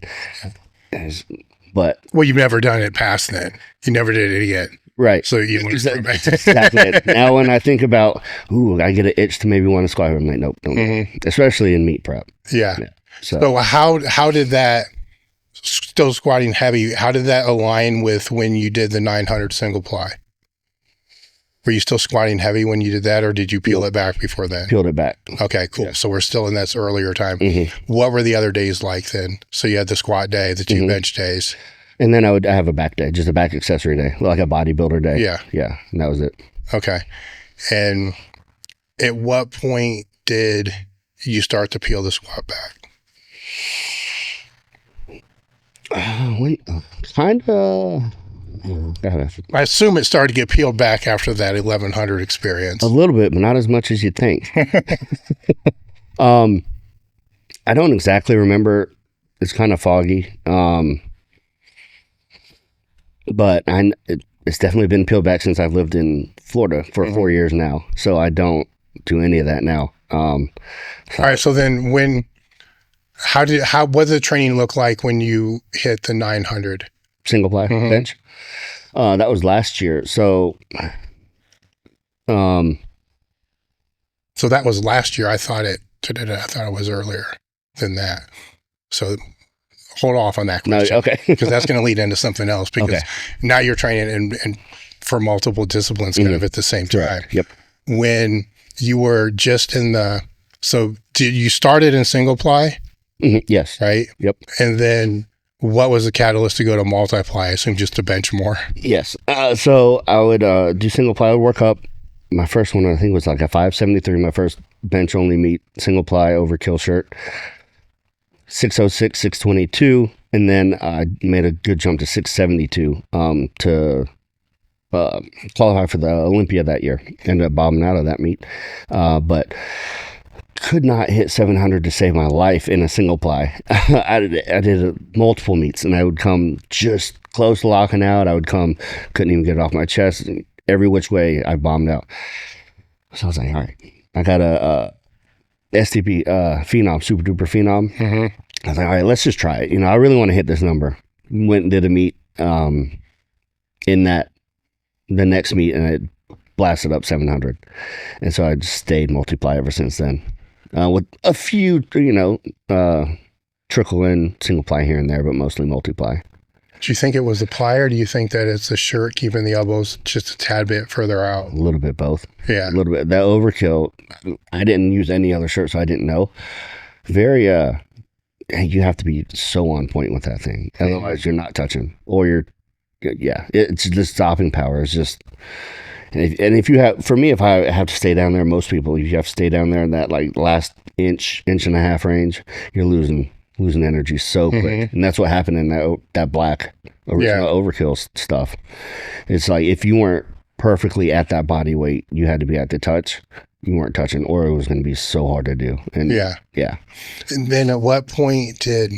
But well, you've never done it past then. You never did it yet. Right. So you want to exactly it. Now when I think about, I get an itch to maybe want to squat, I'm like, nope, don't. Especially in meat prep. Yeah. So how did that, still squatting heavy, how did that align with when you did the 900 single ply? Were you still squatting heavy when you did that, or did you peel it back before then? Peeled it back. Okay, cool. Yeah. So we're still in that earlier time. What were the other days like then? So you had the squat day, the two bench days. And then I have a back day, just a back accessory day, like a bodybuilder day. Yeah. Yeah. And that was it. Okay. And at what point did you start to peel the squat back? I assume it started to get peeled back after that 1100 experience. A little bit, but not as much as you'd think. I don't exactly remember. It's kind of foggy. But it's definitely been peeled back since I've lived in Florida for 4 years now. So I don't do any of that now. All right. So then what did the training look like when you hit the 900? Single ply bench? That was last year. So that was last year. I thought it was earlier than that. So hold off on that question. No, okay. Because that's going to lead into something else, because now you're training and for multiple disciplines kind of at the same time. Right. Yep. When you were just you started in single ply? Yes. Right? Yep. And then what was the catalyst to go to multi-ply? I assume just to bench more? Yes. So I would do single ply, I would work up. My first one, I think, was like a 573, my first bench only meet, single ply overkill shirt. 606, 622, and then I made a good jump to 672 to qualify for the Olympia that year. Ended up bombing out of that meet, but could not hit 700 to save my life in a single ply. I did multiple meets, and I would come just close to locking out. couldn't even get it off my chest. Every which way, I bombed out. So I was like, all right, I got a STP Phenom, super duper Phenom. I was like, all right, let's just try it. I really want to hit this number. Went and did a meet in the next meet, and it blasted up 700. And so I just stayed multi-ply ever since then. With a few, trickle in single ply here and there, but mostly multi-ply. Do you think it was the ply, or do you think that it's the shirt keeping the elbows just a tad bit further out? A little bit both. Yeah. A little bit. That overkill, I didn't use any other shirt, so I didn't know. Very, you have to be so on point with that thing. Otherwise, you're not touching. Or it's the stopping power is just... And if you have, for me, if I have to stay down there, most people, you have to stay down there in that like last inch and a half range, you're losing energy so quick. And that's what happened in that black original overkill stuff. It's like if you weren't perfectly at that body weight, you had to be at the touch. You weren't touching, or it was going to be so hard to do. And yeah. And then at what point did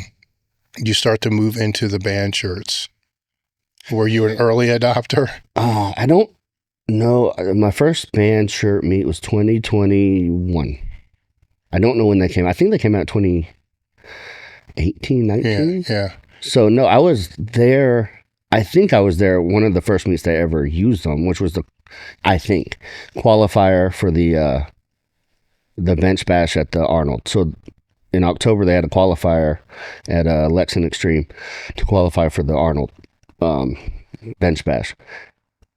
you start to move into the band shirts? Were you an early adopter? No, my first band shirt meet was 2021. I don't know when they came. I think they came out 2018, 19. Yeah. So no, I was there. I think I was there one of the first meets they ever used them, which was the qualifier for the bench bash at the Arnold. So in October they had a qualifier at Lexington Extreme to qualify for the Arnold bench bash.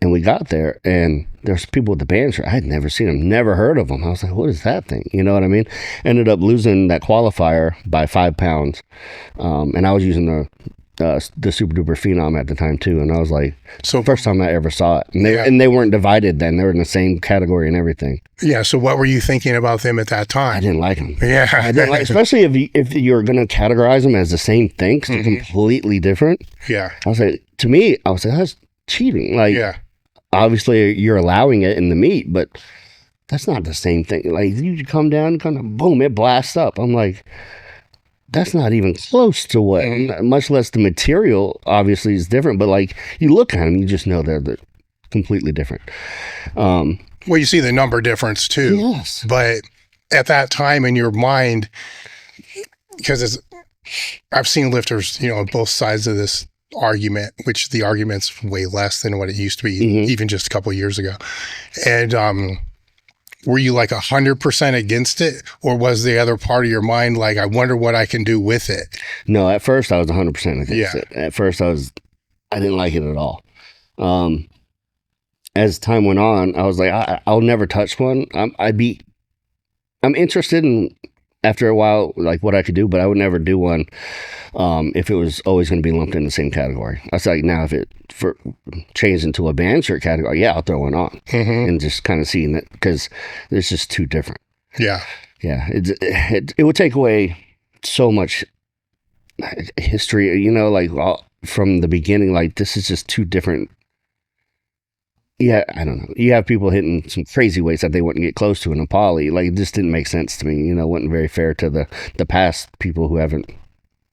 And we got there, and there's people with the band shirt. I had never seen them, never heard of them. I was like, what is that thing? You know what I mean? Ended up losing that qualifier by 5 pounds. And I was using the Super Duper Phenom at the time, too. And I was like, so first time I ever saw it. And they weren't divided then. They were in the same category and everything. Yeah, so what were you thinking about them at that time? I didn't like them. Yeah. I didn't like, especially if you're going to categorize them as the same thing, because they're completely different. Yeah. I was like, to me, I was like, that's cheating. Like, yeah. Obviously, you're allowing it in the meet, but that's not the same thing. Like, you come down, kind of, boom, it blasts up. I'm like, that's not even close to what, much less the material, obviously, is different. But, like, you look at them, you just know they're completely different. Well, you see the number difference, too. Yes. But at that time in your mind, because I've seen lifters, on both sides of this argument, which the argument's way less than what it used to be even just a couple of years ago. And were you like 100% against it, or was the other part of your mind like, I wonder what I can do with it? No, at first I was 100% against it. At first I didn't like it at all. As time went on, I was like, I'll never touch one. I'm interested in, after a while, like what I could do, but I would never do one if it was always going to be lumped in the same category. I was like, now if it changed into a band shirt category, yeah, I'll throw one on and just kind of seeing it, because it's just too different. Yeah. Yeah. It would take away so much history, like from the beginning, like this is just too different. Yeah, I don't know. You have people hitting some crazy weights that they wouldn't get close to in a poly. Like, it just didn't make sense to me. Wasn't very fair to the past people who haven't.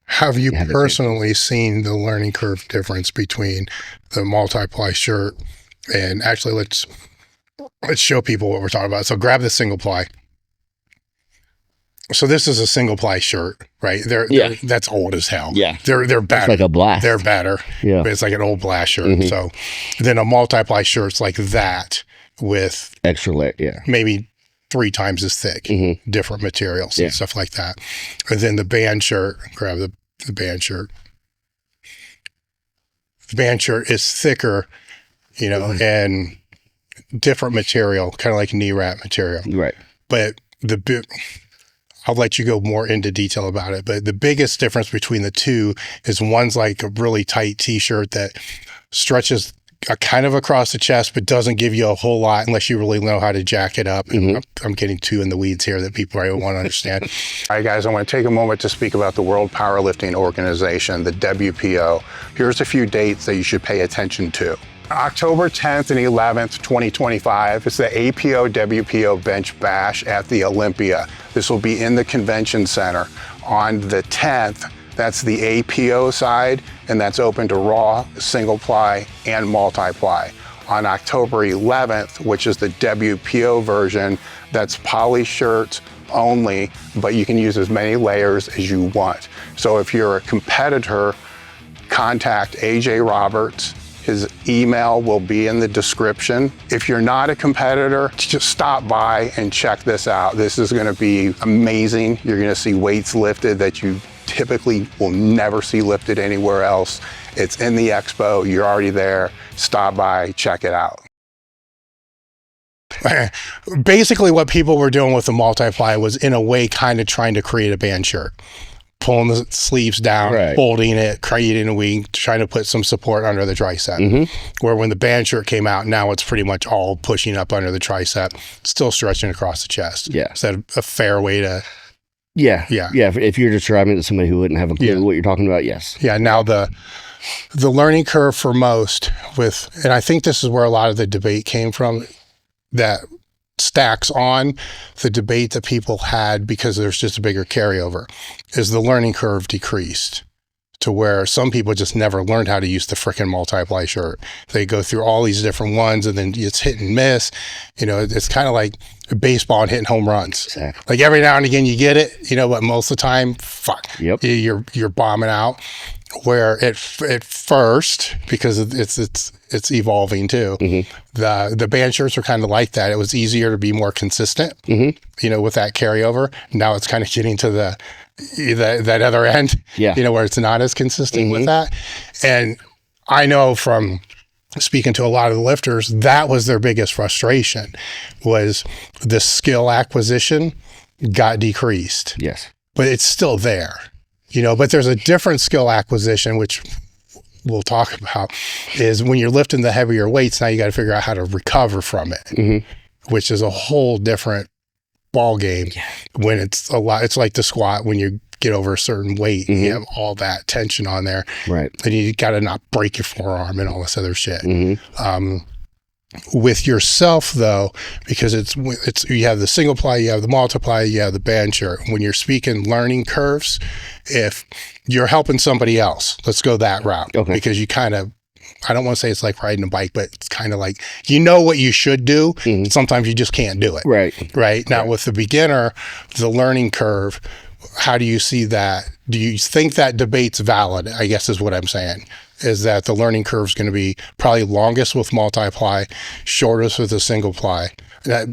Have you personally seen the learning curve difference between the multi-ply shirt and actually let's show people what we're talking about. So grab the single-ply. So this is a single-ply shirt, right? That's old as hell. Yeah. They're better. It's like a blast. They're better. Yeah. But it's like an old blast shirt. So then a multi-ply shirt's like that with extra layer, maybe 3 times as thick, different materials and stuff like that. And then the band shirt, grab the band shirt. The band shirt is thicker, and different material, kind of like knee wrap material. Right. But I'll let you go more into detail about it, but the biggest difference between the two is one's like a really tight t-shirt that stretches kind of across the chest, but doesn't give you a whole lot unless you really know how to jack it up. And I'm getting too in the weeds here that people probably want to understand. All right, guys, I want to take a moment to speak about the World Powerlifting Organization, the WPO. Here's a few dates that you should pay attention to. October 10th and 11th, 2025, it's the APO WPO Bench Bash at the Olympia. This will be in the Convention Center. On the 10th, that's the APO side, and that's open to raw, single-ply, and multi-ply. On October 11th, which is the WPO version, that's poly shirts only, but you can use as many layers as you want. So if you're a competitor, contact AJ Roberts. His email will be in the description. If you're not a competitor, just stop by and check this out. This is gonna be amazing. You're gonna see weights lifted that you typically will never see lifted anywhere else. It's in the expo, you're already there. Stop by, check it out. Basically what people were doing with the multi-ply was in a way kind of trying to create a band shirt. Pulling the sleeves down, folding it, creating a wing, trying to put some support under the tricep. Where when the band shirt came out, now it's pretty much all pushing up under the tricep, still stretching across the chest. Yeah. Is that a fair way to? Yeah. If you're describing it to somebody who wouldn't have a clue what you're talking about, yes. Yeah. Now the learning curve for most and I think this is where a lot of the debate came from, that stacks on the debate that people had because there's just a bigger carryover, is the learning curve decreased to where some people just never learned how to use the frickin' multi-ply shirt. They go through all these different ones and then it's hit and miss. You know, it's kind of like baseball and hitting home runs. Exactly. Like every now and again you get it, you know, but most of the time, fuck, Yep. you're bombing out. Where at first, because it's evolving too, the band shirts were kind of like that. It was easier to be more consistent, you know, with that carryover. Now it's kind of getting to that other end, you know, where it's not as consistent with that. And I know from speaking to a lot of the lifters, that was their biggest frustration, was the skill acquisition got decreased. Yes. But it's still there. You know, but there's a different skill acquisition, which we'll talk about, is when you're lifting the heavier weights, now you got to figure out how to recover from it, which is a whole different ball game. When it's it's like the squat when you get over a certain weight, you have all that tension on there. Right. And you got to not break your forearm and all this other shit. With yourself though, because it's you have the single ply, you have the multiply, you have the band shirt. When you're speaking learning curves, if you're helping somebody else, let's go that route. Okay. Because you kind of, I don't want to say it's like riding a bike, but it's kind of like, you know what you should do. Sometimes you just can't do it. Right. Now with the beginner, the learning curve, how do you see that? Do you think that debate's valid? I guess is what I'm saying. Is that the learning curve is going to be probably longest with multi-ply, shortest with a single ply,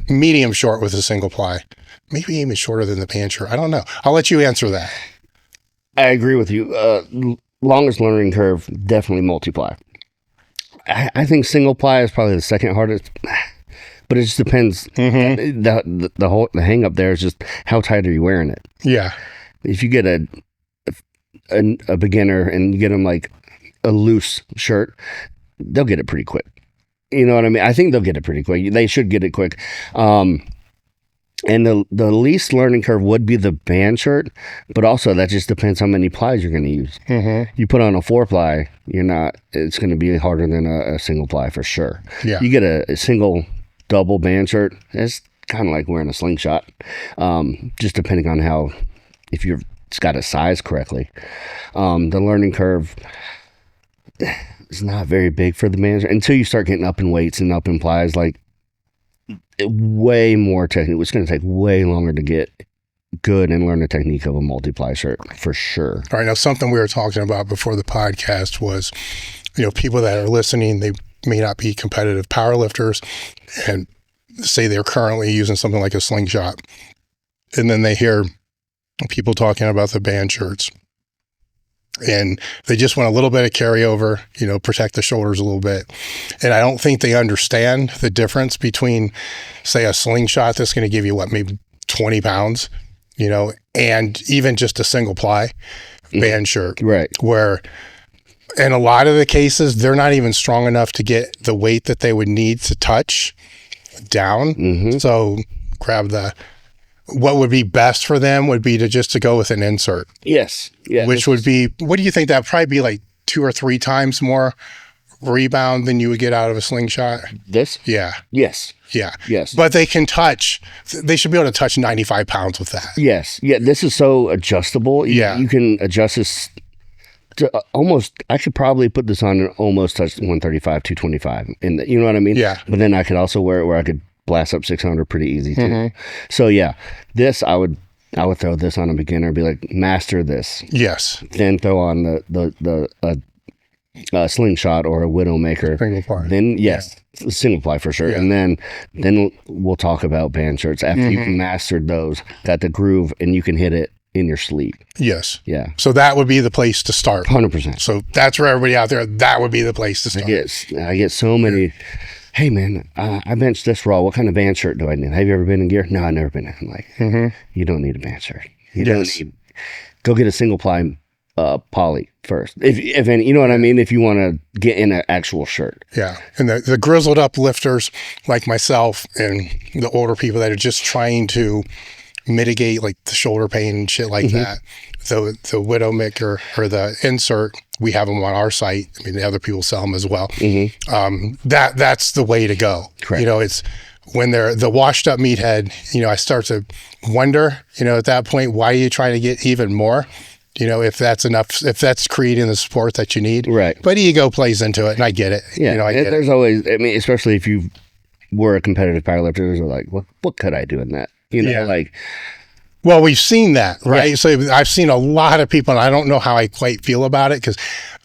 medium short with a single ply, maybe even shorter than the band shirt. I don't know. I'll let you answer that. I agree with you. Longest learning curve, definitely multi-ply. I think single ply is probably the second hardest, but it just depends. The hang up there is just how tight are you wearing it? Yeah. If you get a beginner and you get them like a loose shirt, they'll get it pretty quick. You know what I mean? I think they'll get it pretty quick. They should get it quick. And the least learning curve would be the band shirt, but also that just depends how many plies you're going to use. You put on a 4-ply, it's going to be harder than a single ply for sure. Yeah. You get a single double band shirt, it's kind of like wearing a slingshot. Just depending on how, if it's got a size correctly. The learning curve, it's not very big for the manager until you start getting up in weights and up in plies, like way more technique. It's going to take way longer to get good and learn the technique of a multi-ply shirt for sure. All right. Now, something we were talking about before the podcast was, people that are listening, they may not be competitive powerlifters and say they're currently using something like a slingshot. And then they hear people talking about the band shirts. And they just want a little bit of carryover, protect the shoulders a little bit. And I don't think they understand the difference between, say, a slingshot that's going to give you, maybe 20 pounds, and even just a single ply band shirt. Right. Where in a lot of the cases, they're not even strong enough to get the weight that they would need to touch down. So grab what would be best for them would be to go with an insert. Yes. Yeah. Which would be, what do you think? That'd probably be like 2 or 3 times more rebound than you would get out of a slingshot. This? Yeah. Yes. Yeah. Yes. But they should be able to touch 95 pounds with that. Yes. Yeah. This is so adjustable. Yeah. You can adjust this to almost, I could probably put this on and almost touch 135, 225. You know what I mean? Yeah. But then I could also wear it where I could blast up 600 pretty easy too. So yeah, this I would throw this on a beginner and be like, master this. Yes. Then throw on the slingshot or a widowmaker. Single ply. Then single ply for sure. Yeah. And then we'll talk about band shirts after you've mastered those, got the groove, and you can hit it in your sleep. Yes. Yeah. So that would be the place to start. 100%. So that's for everybody out there. That would be the place to start. I get so many. Hey man, I benched this raw. What kind of band shirt do I need? Have you ever been in gear? No, I've never been. I'm like, you don't need a band shirt. Go get a single ply poly first. If any, you know what I mean? If you want to get in an actual shirt. Yeah. And the grizzled up lifters like myself and the older people that are just trying to mitigate like the shoulder pain and shit like that. The widowmaker or the insert, we have them on our site. I mean, the other people sell them as well. That's the way to go. Correct. It's when they're the washed up meathead, I start to wonder, at that point, why are you trying to get even more? if that's enough, if that's creating the support that you need. Right. But ego plays into it, and I get it. Yeah. There's always, I mean, especially if you were a competitive powerlifter, there's like, what could I do in that? Well, we've seen that, right? Yeah. So I've seen a lot of people, and I don't know how I quite feel about it, because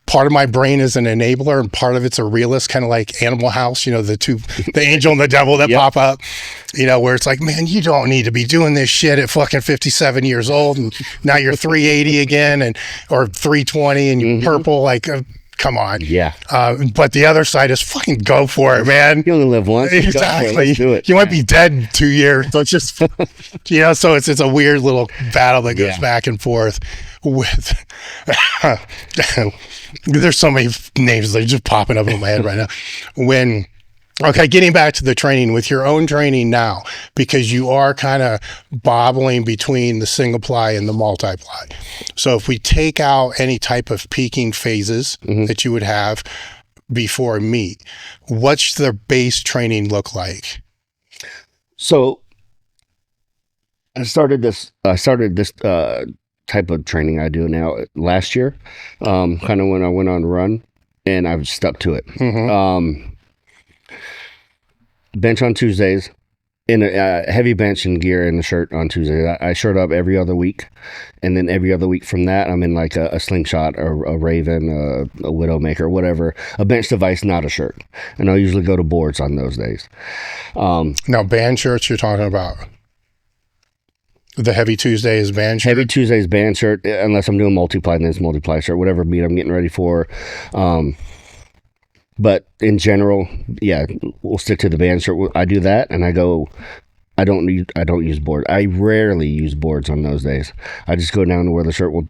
part of my brain is an enabler and part of it's a realist, kind of like Animal House, the angel and the devil that pop up, where it's like, man, you don't need to be doing this shit at fucking 57 years old, and now you're 380 again, or 320, and you're purple, like, come on. Yeah. But the other side is fucking go for it, man. You only live once. Exactly. Let's do it. You might be dead in 2 years. So it's just, so it's a weird little battle that goes back and forth with, there's so many names that are just popping up in my head right now. Getting back to the training, with your own training now, because you are kind of bobbling between the single-ply and the multi-ply. So if we take out any type of peaking phases that you would have before meet, what's the base training look like? So I started this type of training I do now last year, kind of when I went on a run, and I've stuck to it. Bench on Tuesdays, in a heavy bench and gear and the shirt on Tuesdays. I shirt up every other week, and then every other week from that, I'm in like a slingshot, or a Raven, a Widowmaker, whatever, a bench device, not a shirt. And I'll usually go to boards on those days. Now, band shirts you're talking about? The heavy Tuesday is band shirt? Heavy Tuesday is band shirt, unless I'm doing multi-ply, then it's multi-ply shirt, whatever meet I'm getting ready for. But in general, we'll stick to the band shirt. I do that, and I don't use boards. I rarely use boards on those days. I just go down to where the shirt will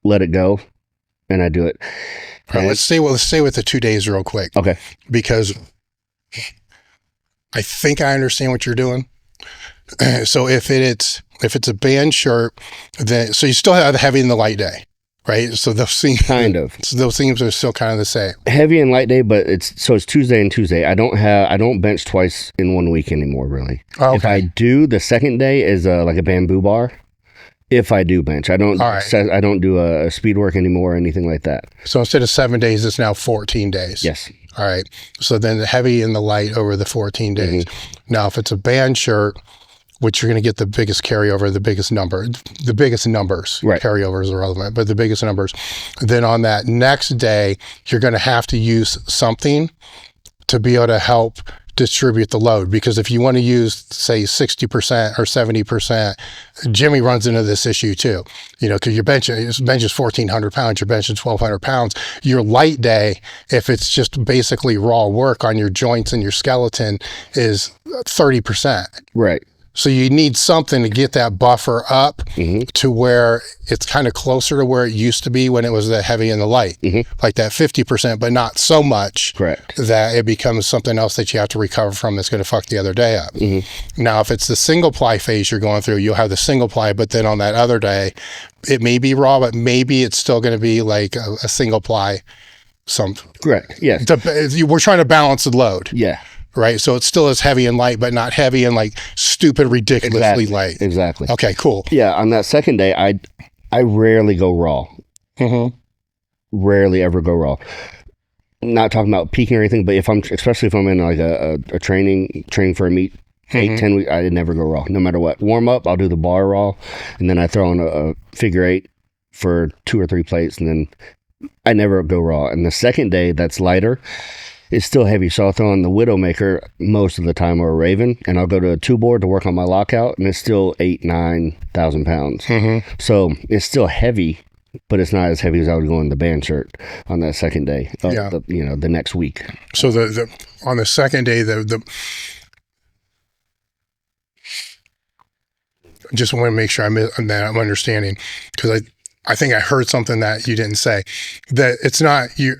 let it go, and I do it. All right, let's stay with the 2 days real quick. Okay. Because I think I understand what you're doing. So if it's a band shirt, then so you still have the heavy and the light day. Right, so those things So those things are still kind of the same. Heavy and light day, but it's Tuesday and Tuesday. I don't bench twice in 1 week anymore, really. Oh, okay. If I do, the second day is like a bamboo bar. If I do bench, I don't do a speed work anymore or anything like that. So instead of 7 days, it's now 14 days. Yes. All right. So then the heavy and the light over the 14 days. Now, if it's a band shirt, which you're going to get the biggest carryover, the biggest numbers, right. Carryovers are relevant, but the biggest numbers. Then on that next day, you're going to have to use something to be able to help distribute the load. Because if you want to use, say, 60% or 70%, Jimmy runs into this issue too. Because your bench is 1,400 pounds, your bench is 1,200 pounds. Your light day, if it's just basically raw work on your joints and your skeleton, is 30%. Right. So you need something to get that buffer up to where it's kind of closer to where it used to be when it was the heavy and the light, like that 50%, but not so much. Correct. That it becomes something else that you have to recover from that's going to fuck the other day up. Now, if it's the single-ply phase you're going through, you'll have the single-ply, but then on that other day, it may be raw, but maybe it's still going to be like a single-ply something. Correct, yes. We're trying to balance the load. Yeah. Right, so it still is heavy and light, but not heavy and like stupid, ridiculously light. Exactly. Okay, cool. Yeah, on that second day, I rarely go raw. Rarely ever go raw. Not talking about peaking or anything, but especially if I'm in like a training for a meet, 8-10 weeks, I never go raw, no matter what. Warm up, I'll do the bar raw, and then I throw in a figure 8 for 2 or 3 plates, and then I never go raw. And the second day, that's lighter. It's still heavy, so I'll throw on the Widowmaker most of the time, or a Raven, and I'll go to a 2-board to work on my lockout, and it's still 8,000-9,000 pounds. So it's still heavy, but it's not as heavy as I would go in the band shirt on that second day. The next week. So the on the second day, the just want to make sure I'm understanding, because I think I heard something that you didn't say, that it's not you.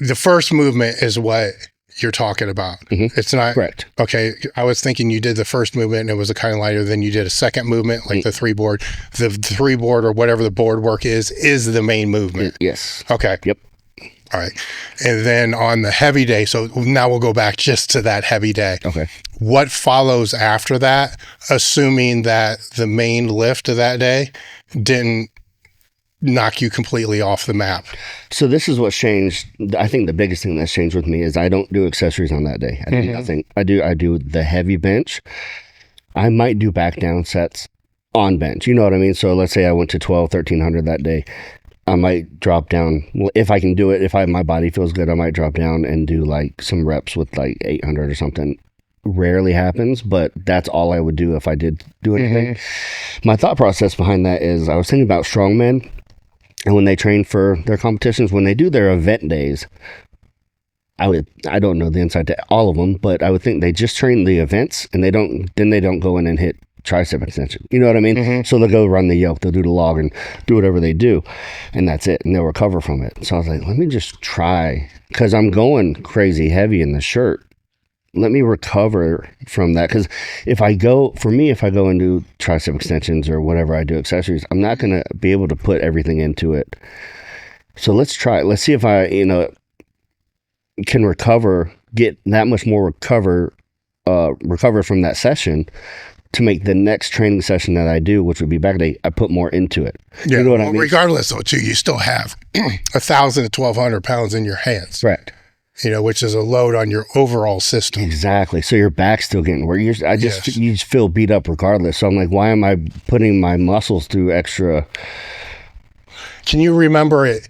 The first movement is what you're talking about. It's not correct. Okay. I was thinking you did the first movement and it was a kind of lighter. Then you did a second movement, like the 3-board. The 3-board or whatever the board work is the main movement. Yes. Okay. Yep. All right. And then on the heavy day, so now we'll go back just to that heavy day. Okay. What follows after that, assuming that the main lift of that day didn't knock you completely off the map? So this is what's changed. I think the biggest thing that's changed with me is I don't do accessories on that day. I do nothing. I do the heavy bench. I might do back down sets on bench. You know what I mean? So let's say I went to 1,300 that day. I might drop down. Well, if I can do it, my body feels good, I might drop down and do like some reps with like 800 or something. Rarely happens, but that's all I would do if I did do anything. My thought process behind that is I was thinking about strongmen, and when they train for their competitions, when they do their event days, I don't know the inside to all of them, but I would think they just train the events and they don't go in and hit tricep extension. You know what I mean? So they'll go run the yoke, they'll do the log and do whatever they do, and that's it, and they'll recover from it. So I was like, let me just try, because I'm going crazy heavy in the shirt. Let me recover from that, because if I go and do tricep extensions or whatever I do accessories, I'm not going to be able to put everything into it. So let's try it. Let's see if I, can recover, get that much more recover from that session to make the next training session that I do, which would be back day, I put more into it. Yeah, you know what I mean? Regardless though, too, you still have 1,000 to 1,200 pounds in your hands. Right. Which is a load on your overall system. Exactly. So your back's still getting work. You just feel beat up regardless. So I'm like, why am I putting my muscles through extra? Can you remember at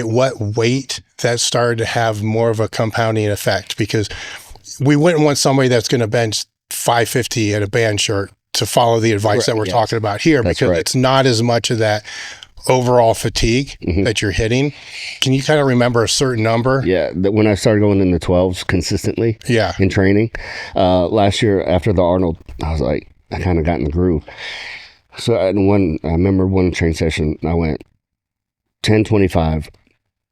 what weight that started to have more of a compounding effect? Because we wouldn't want somebody that's going to bench 550 at a band shirt to follow the advice that we're talking about here, because it's not as much of that overall fatigue that you're hitting. Can you kind of remember a certain number? Yeah, when I started going in the 12s consistently in training, last year after the Arnold, I was like, I kind of got in the groove. So I remember one training session, I went 10:25,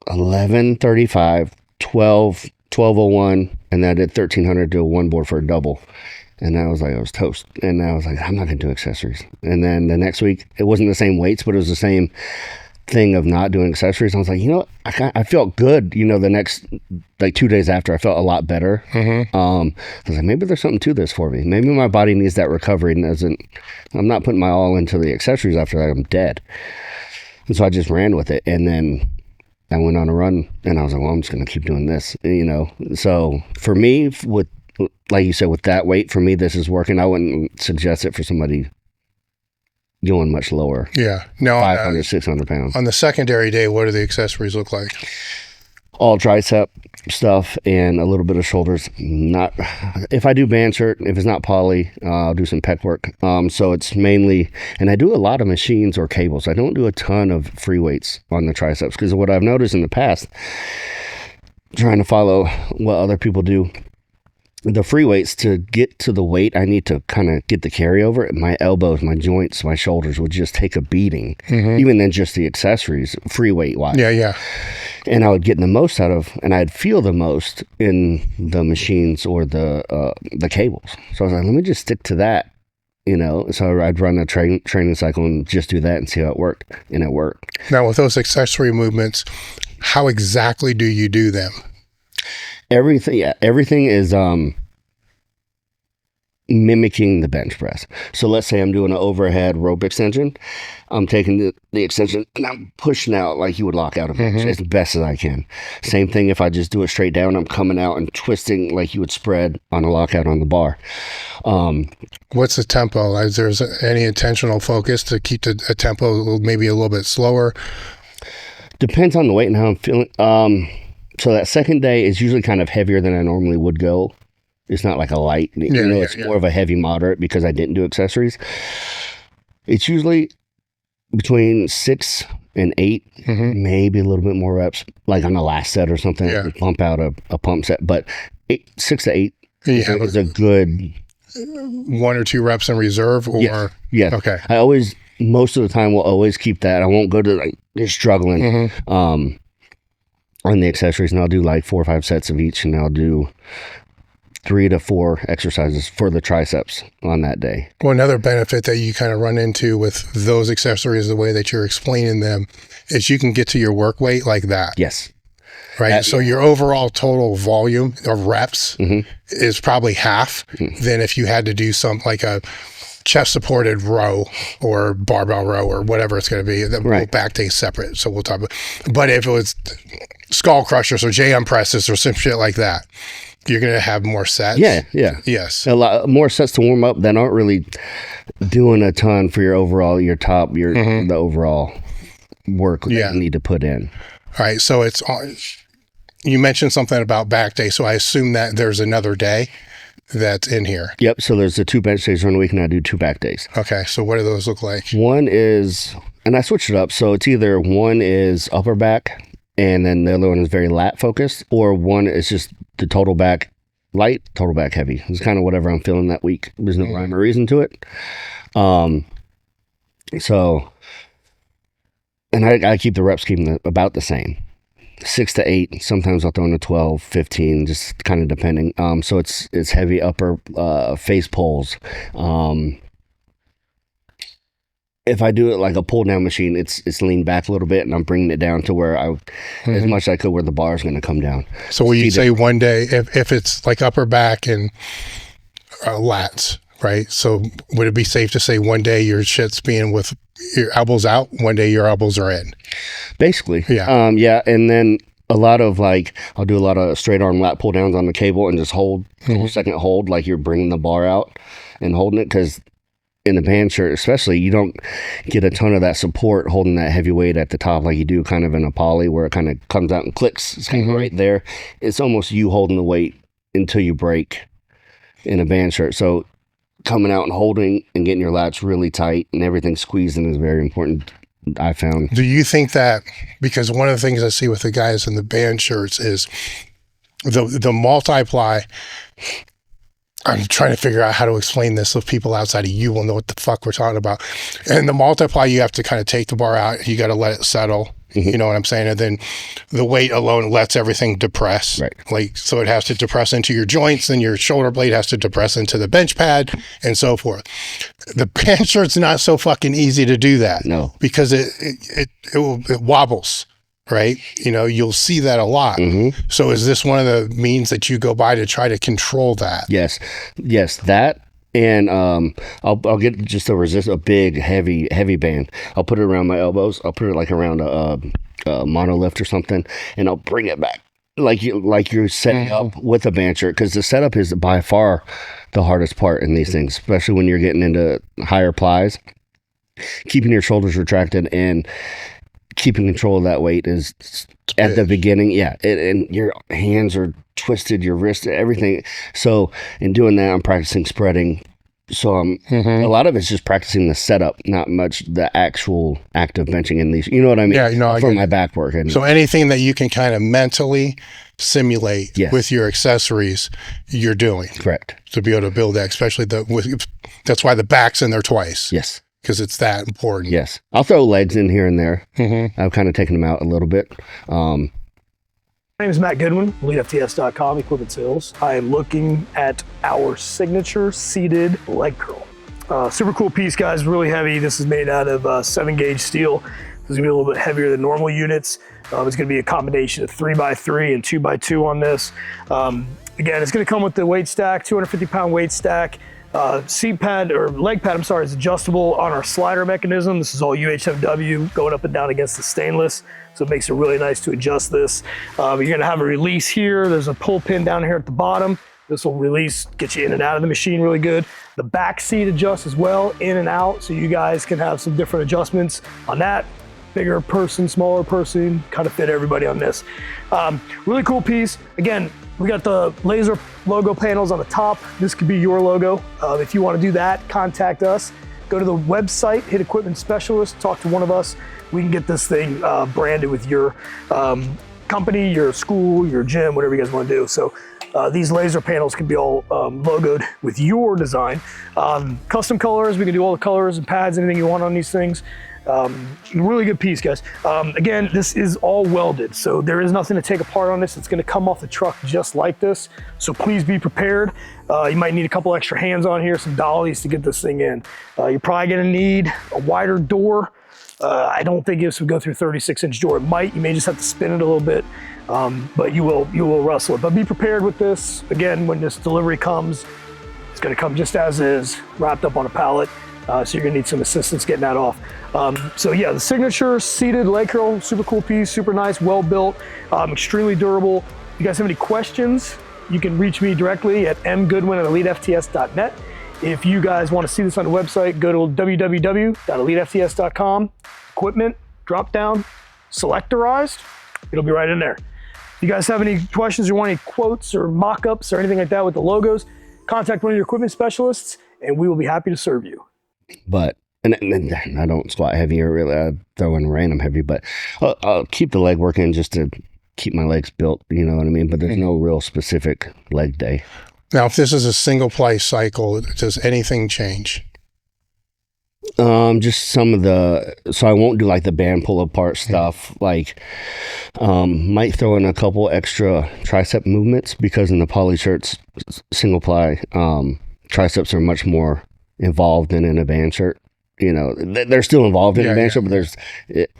11:35, 12:01, and then I did 1,300 to a one board for a double. And I was toast. And I was like, I'm not going to do accessories. And then the next week, it wasn't the same weights, but it was the same thing of not doing accessories. I was like, I felt good. The next, 2 days after, I felt a lot better. I was like, maybe there's something to this for me. Maybe my body needs that recovery and I'm not putting my all into the accessories after that. I'm dead. And so I just ran with it. And then I went on a run and I was like, well, I'm just going to keep doing this, So for me, like you said, with that weight, for me, this is working. I wouldn't suggest it for somebody going much lower. Yeah. No, 500, 600 pounds. On the secondary day, what do the accessories look like? All tricep stuff and a little bit of shoulders. If I do band shirt, if it's not poly, I'll do some pec work. So it's mainly, and I do a lot of machines or cables. I don't do a ton of free weights on the triceps, because what I've noticed in the past, trying to follow what other people do, the free weights, to get to the weight, I need to kind of get the carryover. My elbows, my joints, my shoulders would just take a beating, even than just the accessories, free weight wise. Yeah. And I would get the most out of, and I'd feel the most in the machines or the cables. So I was like, let me just stick to that, So I'd run a training cycle and just do that and see how it worked, and it worked. Now, with those accessory movements, how exactly do you do them? Everything is mimicking the bench press. So let's say I'm doing an overhead rope extension. I'm taking the extension and I'm pushing out like you would lock out a bench as best as I can. Same thing if I just do it straight down, I'm coming out and twisting like you would spread on a lockout on the bar. What's the tempo? Is there any intentional focus to keep a tempo maybe a little bit slower? Depends on the weight and how I'm feeling. So that second day is usually kind of heavier than I normally would go. It's not like a light, it's more of a heavy moderate because I didn't do accessories. It's usually between 6 and 8, maybe a little bit more reps, like on the last set or something. I pump out a pump set, but 6 to 8 is a good 1 or 2 reps in reserve, or Okay. I always, most of the time, will always keep that. I won't go to like just struggling on the accessories, and I'll do like 4 or 5 sets of each, and I'll do 3 to 4 exercises for the triceps on that day. Well, another benefit that you kind of run into with those accessories, the way that you're explaining them, is you can get to your work weight like that. Yes. Right. So your overall total volume of reps is probably half than if you had to do something like a chest supported row or barbell row or whatever it's going to be, the back day separate. So we'll talk about, but if it was skull crushers or JM presses or some shit like that, you're going to have more sets. Yeah. Yes. A lot more sets to warm up that aren't really doing a ton for your overall, the overall work that you need to put in. All right. So you mentioned something about back day. So I assume that there's another day that's in here. Yep. So there's the 2 bench days during the week, and I do 2 back days. Okay. So what do those look like? One is, and I switched it up. So it's either one is upper back, and then the other one is very lat focused, or one is just the total back light, total back heavy. It's kind of whatever I'm feeling that week. There's no rhyme or reason to it. So, and I keep the reps about the same. 6 to 8. Sometimes I'll throw in a 12, 15, just kind of depending. So it's heavy upper face pulls. If I do it like a pull down machine, it's leaned back a little bit, and I'm bringing it down to where as much as I could, where the bar is going to come down. So will you say one day, if it's like upper back and lats, right? So would it be safe to say one day your shit's being with your elbows out, one day your elbows are in? Basically. Yeah. And then a lot of I'll do a lot of straight arm lat pull downs on the cable and just hold, second hold, like you're bringing the bar out and holding it, because in the band shirt especially, you don't get a ton of that support holding that heavy weight at the top like you do kind of in a poly, where it kind of comes out and clicks. It's kind of right there. It's almost you holding the weight until you break in a band shirt. So coming out and holding and getting your lats really tight and everything squeezed in is very important, I found. Do you think that, because one of the things I see with the guys in the band shirts is the multi-ply, I'm trying to figure out how to explain this so people outside of you will know what the fuck we're talking about. And the multi-ply, you have to kind of take the bar out. You got to let it settle. You know what I'm saying? And then the weight alone lets everything depress. Right. So it has to depress into your joints, and your shoulder blade has to depress into the bench pad, and so forth. The band shirt's not so fucking easy to do that. No. Because it wobbles. Right? You'll see that a lot. So is this one of the means that you go by to try to control that? Yes, that. And I'll get just a big heavy band. I'll put it around my elbows. I'll put it like around a monolift or something, and I'll bring it back like you're setting up with a band shirt, because the setup is by far the hardest part in these things, especially when you're getting into higher plies. Keeping your shoulders retracted and keeping control of that weight is at the beginning. And your hands are twisted, your wrist, everything. So in doing that, I'm practicing spreading. So a lot of it's just practicing the setup, not much the actual active benching in these. You know what I mean? Yeah, for my back work. So anything that you can kind of mentally simulate with your accessories, you're doing. Correct. To be able to build that, especially that's why the back's in there twice. Yes. Because it's that important. Yes. I'll throw legs in here and there. I've kind of taken them out a little bit. My name is Matt Goodwin, elitefts.com, equipment sales. I am looking at our signature seated leg curl. Super cool piece, guys, really heavy. This is made out of 7-gauge steel. This is gonna be a little bit heavier than normal units. It's gonna be a combination of 3x3 and 2x2 on this. Again, it's gonna come with the weight stack, 250-pound weight stack. Seat pad, or leg pad, is adjustable on our slider mechanism. This is all UHMW going up and down against the stainless. So it makes it really nice to adjust this. You're gonna have a release here. There's a pull pin down here at the bottom. This will release, get you in and out of the machine really good. The back seat adjusts as well, in and out. So you guys can have some different adjustments on that. Bigger person, smaller person, kind of fit everybody on this. Really cool piece. Again, we got the laser logo panels on the top. This could be your logo. If you want to do that, contact us. Go to the website, hit equipment specialist, talk to one of us. We can get this thing branded with your company, your school, your gym, whatever you guys want to do. So these laser panels can be all logoed with your design. Custom colors, we can do all the colors and pads, anything you want on these things. Really good piece, guys. Again, this is all welded, so there is nothing to take apart on this. It's gonna come off the truck just like this, so please be prepared. You might need a couple extra hands on here, some dollies to get this thing in. You're probably gonna need a wider door. I don't think this would go through 36-inch door. It might, you may just have to spin it a little bit, but you will wrestle it. But be prepared with this. Again, when this delivery comes, It's going to come just as is, wrapped up on a pallet. So you're going to need some assistance getting that off. So yeah, the signature seated leg curl, super cool piece, super nice, well built, extremely durable. If you guys have any questions, you can reach me directly at mgoodwin@elitefts.net. If you guys want to see this on the website, go to www.elitefts.com. Equipment, drop down, selectorized. It'll be right in there. If you guys have any questions or want any quotes or mock-ups or anything like that with the logos, contact one of your equipment specialists and we will be happy to serve you. But, and I don't squat heavy or really I throw in random heavy, but I'll keep the leg working just to keep my legs built, you know what I mean? But there's no real specific leg day. Now, if this is a single-ply cycle, does anything change? Just some of so I won't do like the band pull apart stuff. Like, might throw in a couple extra tricep movements because in the poly shirts, single ply, triceps are much more involved than in a band shirt. You know, they're still involved in a band shirt, but it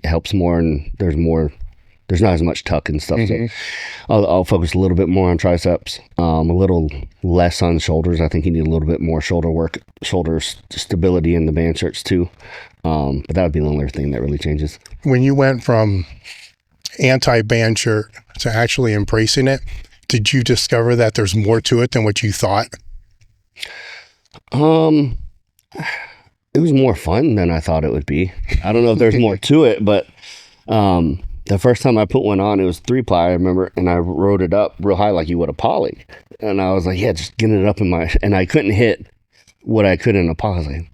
helps more and there's not as much tuck and stuff. So I'll focus a little bit more on triceps, a little less on shoulders. I think you need a little bit more shoulder work, shoulder stability in the band shirts too. But that would be the only thing that really changes. When you went from anti-band shirt to actually embracing it, did you discover that there's more to it than what you thought? It was more fun than I thought it would be. I don't know if there's more to it, but the first time I put one on, it was 3-ply, I remember, and I rode it up real high like you would a poly. And I was like, yeah, just getting it up and I couldn't hit what I could in a poly. I was like,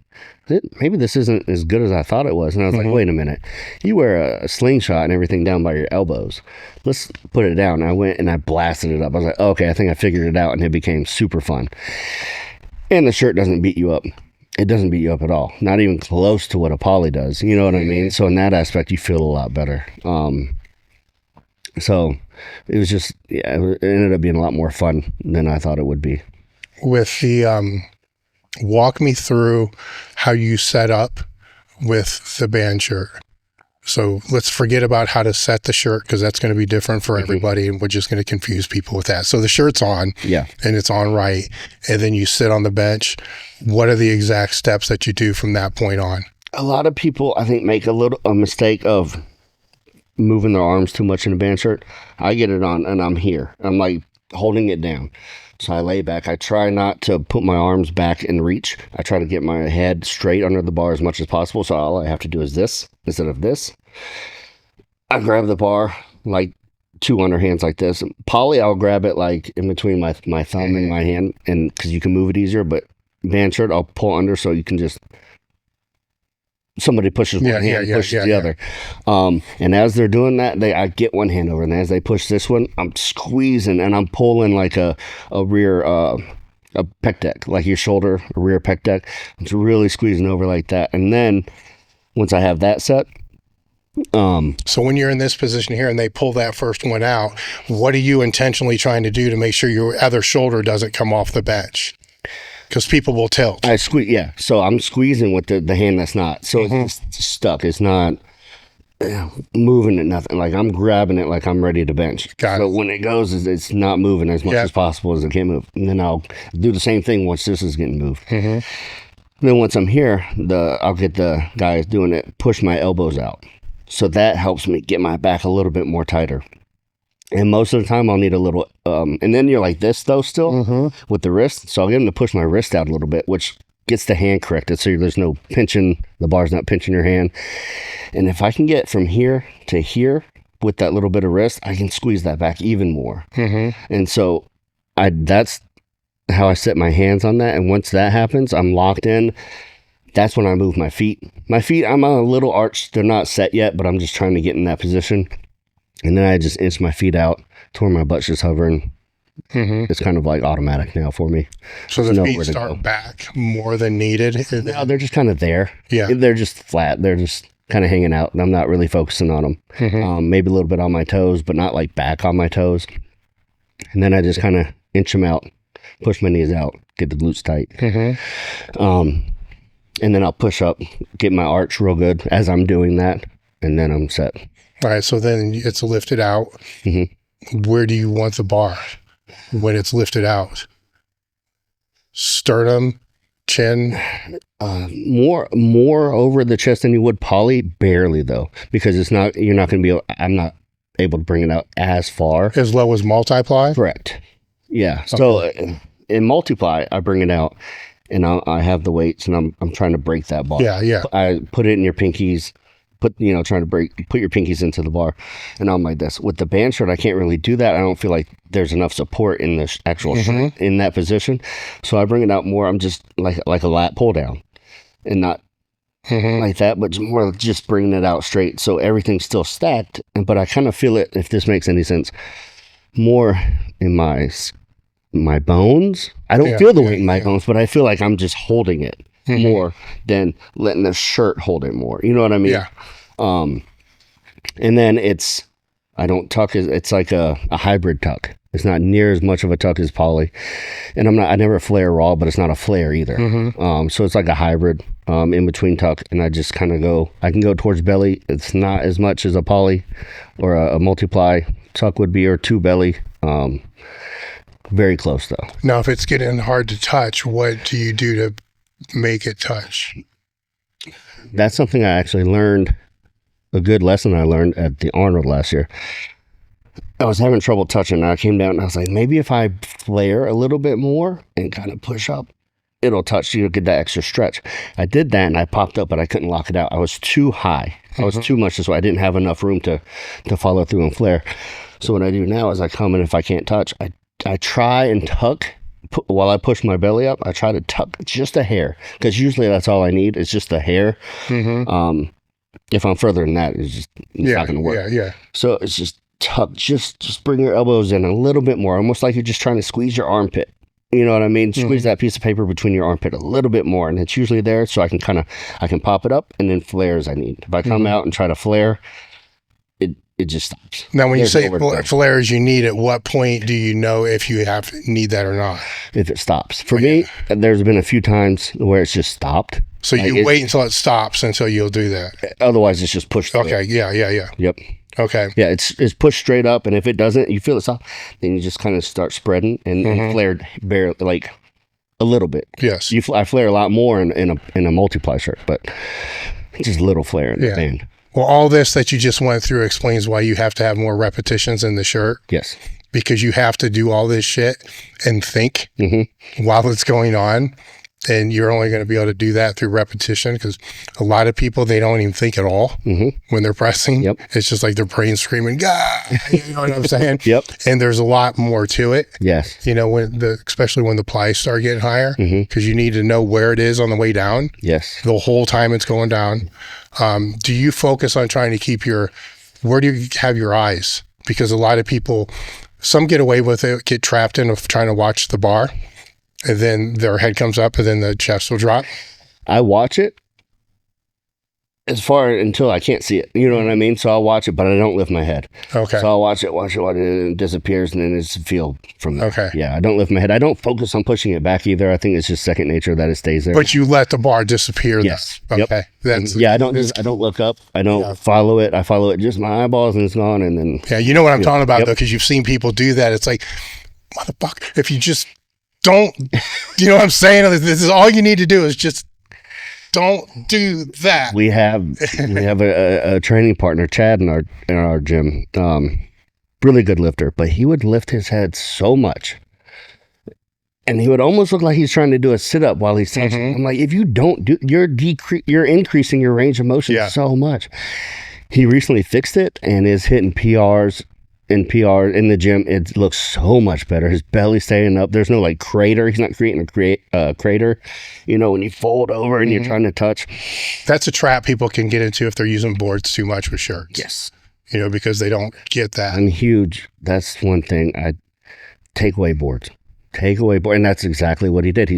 maybe this isn't as good as I thought it was. And I was like, wait a minute, you wear a slingshot and everything down by your elbows. Let's put it down. And I went and I blasted it up. I was like, okay, I think I figured it out, and it became super fun. And the shirt doesn't beat you up. It doesn't beat you up at all. Not even close to what a poly does. You know what I mean? So in that aspect, you feel a lot better. So it was just, it ended up being a lot more fun than I thought it would be. With the, walk me through how you set up with the band shirt. So let's forget about how to set the shirt because that's going to be different for everybody and we're just going to confuse people with that. So the shirt's on and it's on right. And then you sit on the bench. What are the exact steps that you do from that point on? A lot of people, I think, make a mistake of moving their arms too much in a band shirt. I get it on and I'm here. I'm like holding it down. So I lay back. I try not to put my arms back and reach. I try to get my head straight under the bar as much as possible. So all I have to do is this instead of this. I grab the bar like 2 underhands like this. Poly, I'll grab it like in between my thumb and my hand, and because you can move it easier. But band shirt, I'll pull under so you can just somebody pushes one hand, pushes the other. And as they're doing that, I get one hand over, and as they push this one, I'm squeezing and I'm pulling like a rear a pec deck, like your shoulder, a rear pec deck. I'm just really squeezing over like that, and then once I have that set. So when you're in this position here and they pull that first one out, what are you intentionally trying to do to make sure your other shoulder doesn't come off the bench? Because people will tilt. I squeeze, so I'm squeezing with the hand that's not. So it's stuck. It's not moving it, nothing. Like I'm grabbing it like I'm ready to bench. So when it goes, it's not moving as much as possible as it can move. And then I'll do the same thing once this is getting moved. And then once I'm here, I'll get the guys doing it, push my elbows out. So that helps me get my back a little bit more tighter. And most of the time I'll need a little, and then you're like this though still with the wrist. So I'll get them to push my wrist out a little bit, which gets the hand corrected. So there's no pinching, the bar's not pinching your hand. And if I can get from here to here with that little bit of wrist, I can squeeze that back even more. And so that's how I set my hands on that. And once that happens, I'm locked in. That's when I move my feet. My feet, I'm on a little arch. They're not set yet, but I'm just trying to get in that position. And then I just inch my feet out to where my butt's just hovering. It's kind of like automatic now for me. So the feet start back more than needed? No, they're just kind of there. Yeah. They're just flat. They're just kind of hanging out. And I'm not really focusing on them. Maybe a little bit on my toes, but not like back on my toes. And then I just kind of inch them out, push my knees out, get the glutes tight. And then I'll push up, get my arch real good as I'm doing that, and then I'm set. All right, so then it's lifted out. Where do you want the bar when it's lifted out? sternum, chin? More over the chest than you would poly, barely though, because you're not going to be I'm not able to bring it out as far. As low as multi-ply? Correct. Yeah. Okay. So in multi-ply, I bring it out and I have the weights and I'm trying to break that bar. Yeah. I put it in your pinkies, put your pinkies into the bar, and I'm like this. With the band shirt, I can't really do that. I don't feel like there's enough support in the actual shirt in that position. So I bring it out more. I'm just like a lat pull down and not like that, but more just bringing it out straight. So everything's still stacked, but I kind of feel it, if this makes any sense, more in my bones. I don't feel the weight in my bones, but I feel like I'm just holding it more than letting the shirt hold it more. You know what I mean? Yeah. And then I don't tuck. It's like a hybrid tuck. It's not near as much of a tuck as poly, and I never flare raw, but it's not a flare either. So it's like a hybrid in between tuck, and I just kind of I can go towards belly. It's not as much as a poly or a multi-ply tuck would be, or two belly. Very close though. Now, if it's getting hard to touch, what do you do to make it touch? That's something I actually learned. A good lesson I learned at the Arnold last year. I was having trouble touching, and I came down and I was like, maybe if I flare a little bit more and kind of push up, it'll touch. You'll get that extra stretch. I did that and I popped up, but I couldn't lock it out. I was too high. I was too much this way. I didn't have enough room to follow through and flare. So what I do now is I come in, if I can't touch, I try and tuck. While I push my belly up, I try to tuck just a hair, because usually that's all I need. It's just a hair. If I'm further than that, it's not going to work. Yeah. So it's just tuck. Just bring your elbows in a little bit more, almost like you're just trying to squeeze your armpit. You know what I mean? Squeeze that piece of paper between your armpit a little bit more, and it's usually there, so I can pop it up and then flare as I need. If I come out and try to flare, it just stops. Now, when you say flare as you need, at what point do you know if you need that or not? If it stops. For me, there's been a few times where it's just stopped. So you wait until it stops until you'll do that. Otherwise, it's just pushed. Okay. Yeah. Yep. Okay. Yeah, it's pushed straight up, and if it doesn't, you feel it stop, then you just kind of start spreading and flare barely, like a little bit. Yes. I flare a lot more in a multi-ply shirt, but just a little flare in the band. Well, all this that you just went through explains why you have to have more repetitions in the shirt. Yes. Because you have to do all this shit and think while it's going on. And you're only going to be able to do that through repetition, because a lot of people, they don't even think at all when they're pressing. Yep. It's just like their brain screaming, "Gah!" You know what I'm saying? Yep. And there's a lot more to it. Yes. You know, especially when the plies start getting higher, because you need to know where it is on the way down. Yes. The whole time it's going down. Do you focus on trying to keep where do you have your eyes? Because a lot of people, some get away with it, get trapped in trying to watch the bar, and then their head comes up and then the chest will drop. I watch it until I can't see it. You know what I mean? So I'll watch it, but I don't lift my head. Okay. So I'll watch it, and it disappears, and then it's a feel from there. Okay. Yeah, I don't lift my head. I don't focus on pushing it back either. I think it's just second nature that it stays there. But you let the bar disappear. Yes. Then. Okay. Yep. I don't look up. I don't follow it. I follow it just my eyeballs, and it's gone, and then. Yeah, you know what I'm talking about, though, because you've seen people do that. It's like, motherfucker, if you just don't, you know what I'm saying? This is all you need to do is just don't do that. We have a training partner, Chad, in our gym. Really good lifter, but he would lift his head so much, and he would almost look like he's trying to do a sit up while he's touching. I'm like, if you don't do, you're increasing your range of motion so much. He recently fixed it and is hitting PRs. In the gym, it looks so much better. His belly's staying up. There's no like crater. He's not creating a crater. You know, when you fold over and you're trying to touch. That's a trap people can get into if they're using boards too much with shirts. Yes. You know, because they don't get that. I'm huge. That's one thing. I take away boards. And that's exactly what he did.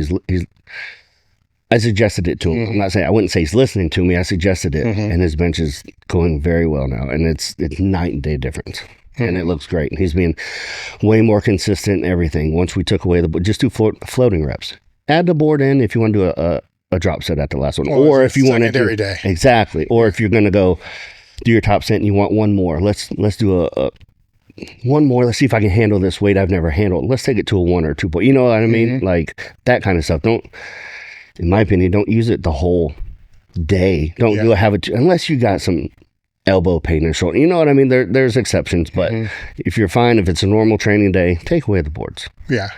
I suggested it to him. I wouldn't say he's listening to me. I suggested it, and his bench is going very well now, and it's night and day difference. And it looks great. He's being way more consistent in everything. Once we took away just do floating reps. Add the board in if you want to do a drop set at the last one, or if you want to do every day. Exactly. Or if you're going to go do your top set and you want one more, let's do a one more. Let's see if I can handle this weight I've never handled. Let's take it to a 1 or 2 point. You know what I mean? Like that kind of stuff. Don't, in my opinion, don't use it the whole day. Don't do have it unless you got some elbow pain and shoulder. You know what I mean? There's exceptions, but if you're fine, if it's a normal training day, take away the boards. Yeah.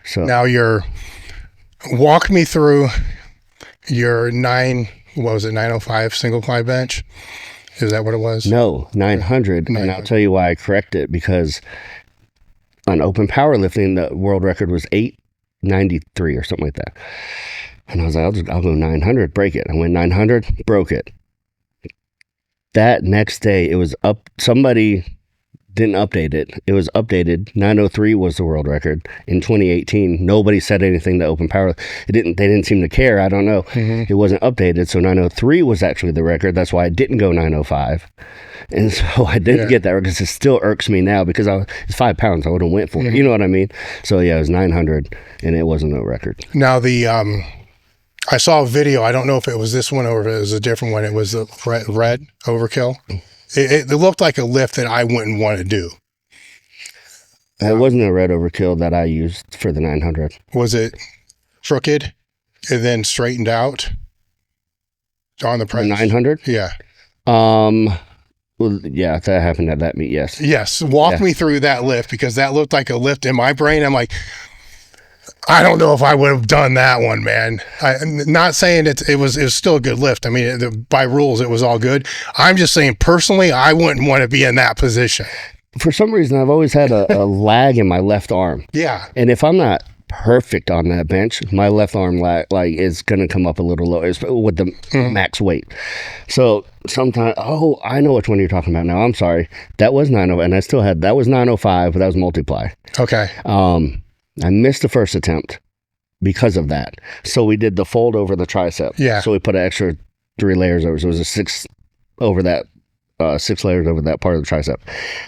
So now walk me through your 905 single ply bench. Is that what it was? No, 900. And I'll tell you why I correct it, because on open powerlifting, the world record was 893 or something like that. And I was like, I'll go 900, break it. I went 900, broke it. That next day, it was up. Somebody didn't update it. It was updated. 903 was the world record in 2018. Nobody said anything to open power. They didn't seem to care. I don't know. It wasn't updated. So 903 was actually the record. That's why I didn't go 905. And so I didn't get that record, because it still irks me now, because it's 5 pounds. I would have went for it. You know what I mean? So yeah, it was 900 and it wasn't a record. Now I saw a video. I don't know if it was this one or if it was a different one. It was the red overkill. It looked like a lift that I wouldn't want to do. It wasn't a red overkill that I used for the 900. Was it crooked and then straightened out on the press? 900? Yeah. Well, yeah, that happened at that meet. Yes. Yes. Walk me through that lift, because that looked like a lift in my brain. I'm like, I don't know if I would have done that one, man. I'm not saying it was still a good lift. I mean, by rules, it was all good. I'm just saying, personally, I wouldn't want to be in that position. For some reason, I've always had a lag in my left arm. Yeah. And if I'm not perfect on that bench, my left arm lag is going to come up a little lower with the max weight. So sometimes, I know which one you're talking about now. I'm sorry. That was 905, and that was 905, but that was multi-ply. Okay. I missed the first attempt because of that. So we did the fold over the tricep. Yeah. So we put an extra 3 layers over. So it was a 6 over that, 6 layers over that part of the tricep.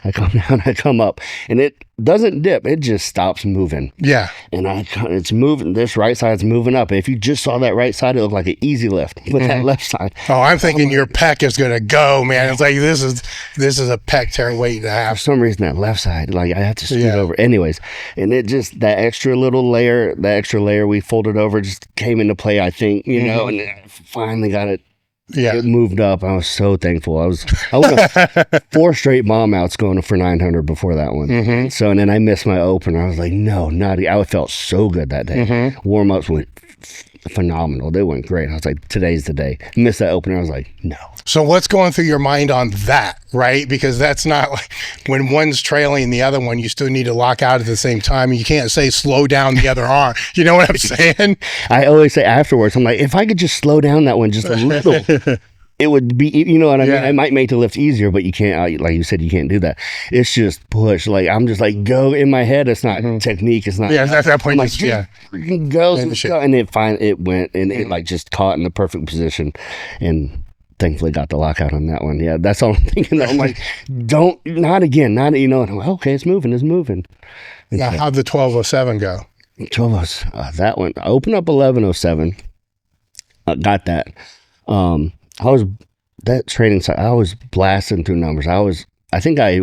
I come down, I come up, and it doesn't dip. It just stops moving. Yeah. And it's moving. This right side's moving up. If you just saw that right side, it looked like an easy lift. But that left side. Oh, I'm thinking your pec is going to go, man. It's like, this is a pec tear waiting to happen. For some reason, that left side, like I have to scoot over. Anyways, and it just, that extra layer we folded over just came into play, I think, you know, and I finally got it. Yeah, it moved up. I was so thankful. I was 4 straight bomb outs going for 900 before that one. So, and then I missed my opener. I was like, no, not. I felt so good that day. Warm ups went phenomenal. They went great. I was like, today's the day. Missed that opener. I was like, no. So what's going through your mind on that, right? Because that's not like, when one's trailing the other one, you still need to lock out at the same time. You can't say slow down the other arm. You know what I'm saying? I always say afterwards, I'm like, if I could just slow down that one just a little, it would be, you know what I mean? It might make the lift easier, but you can't, like you said, you can't do that. It's just push. Like, I'm just like, go in my head. It's not technique. It's not. Yeah, at that point, like, freaking go. And it went, and it like just caught in the perfect position. And thankfully got the lockout on that one. Yeah, that's all I'm thinking. I'm like, not again. You know, and I'm like, okay, it's moving. Now, how'd the 1207 go? 1207, that one. I opened up 1107. Got that. That training side, I was blasting through numbers. I think I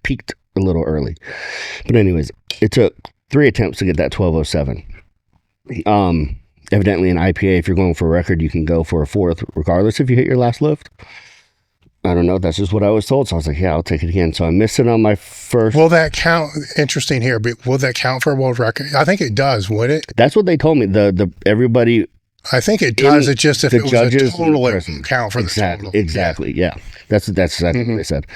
peaked a little early. But anyways, it took 3 attempts to get that 1207. Evidently in IPA, if you're going for a record, you can go for a 4th regardless if you hit your last lift. I don't know. That's just what I was told. So I was like, yeah, I'll take it again. So I missed it on my first. Will that count? Interesting here, but will that count for a world record? I think it does, would it? That's what they told me. Everybody. I think it does. It's just if it was a total, it count for the total. Exactly. Yeah. That's exactly what they said.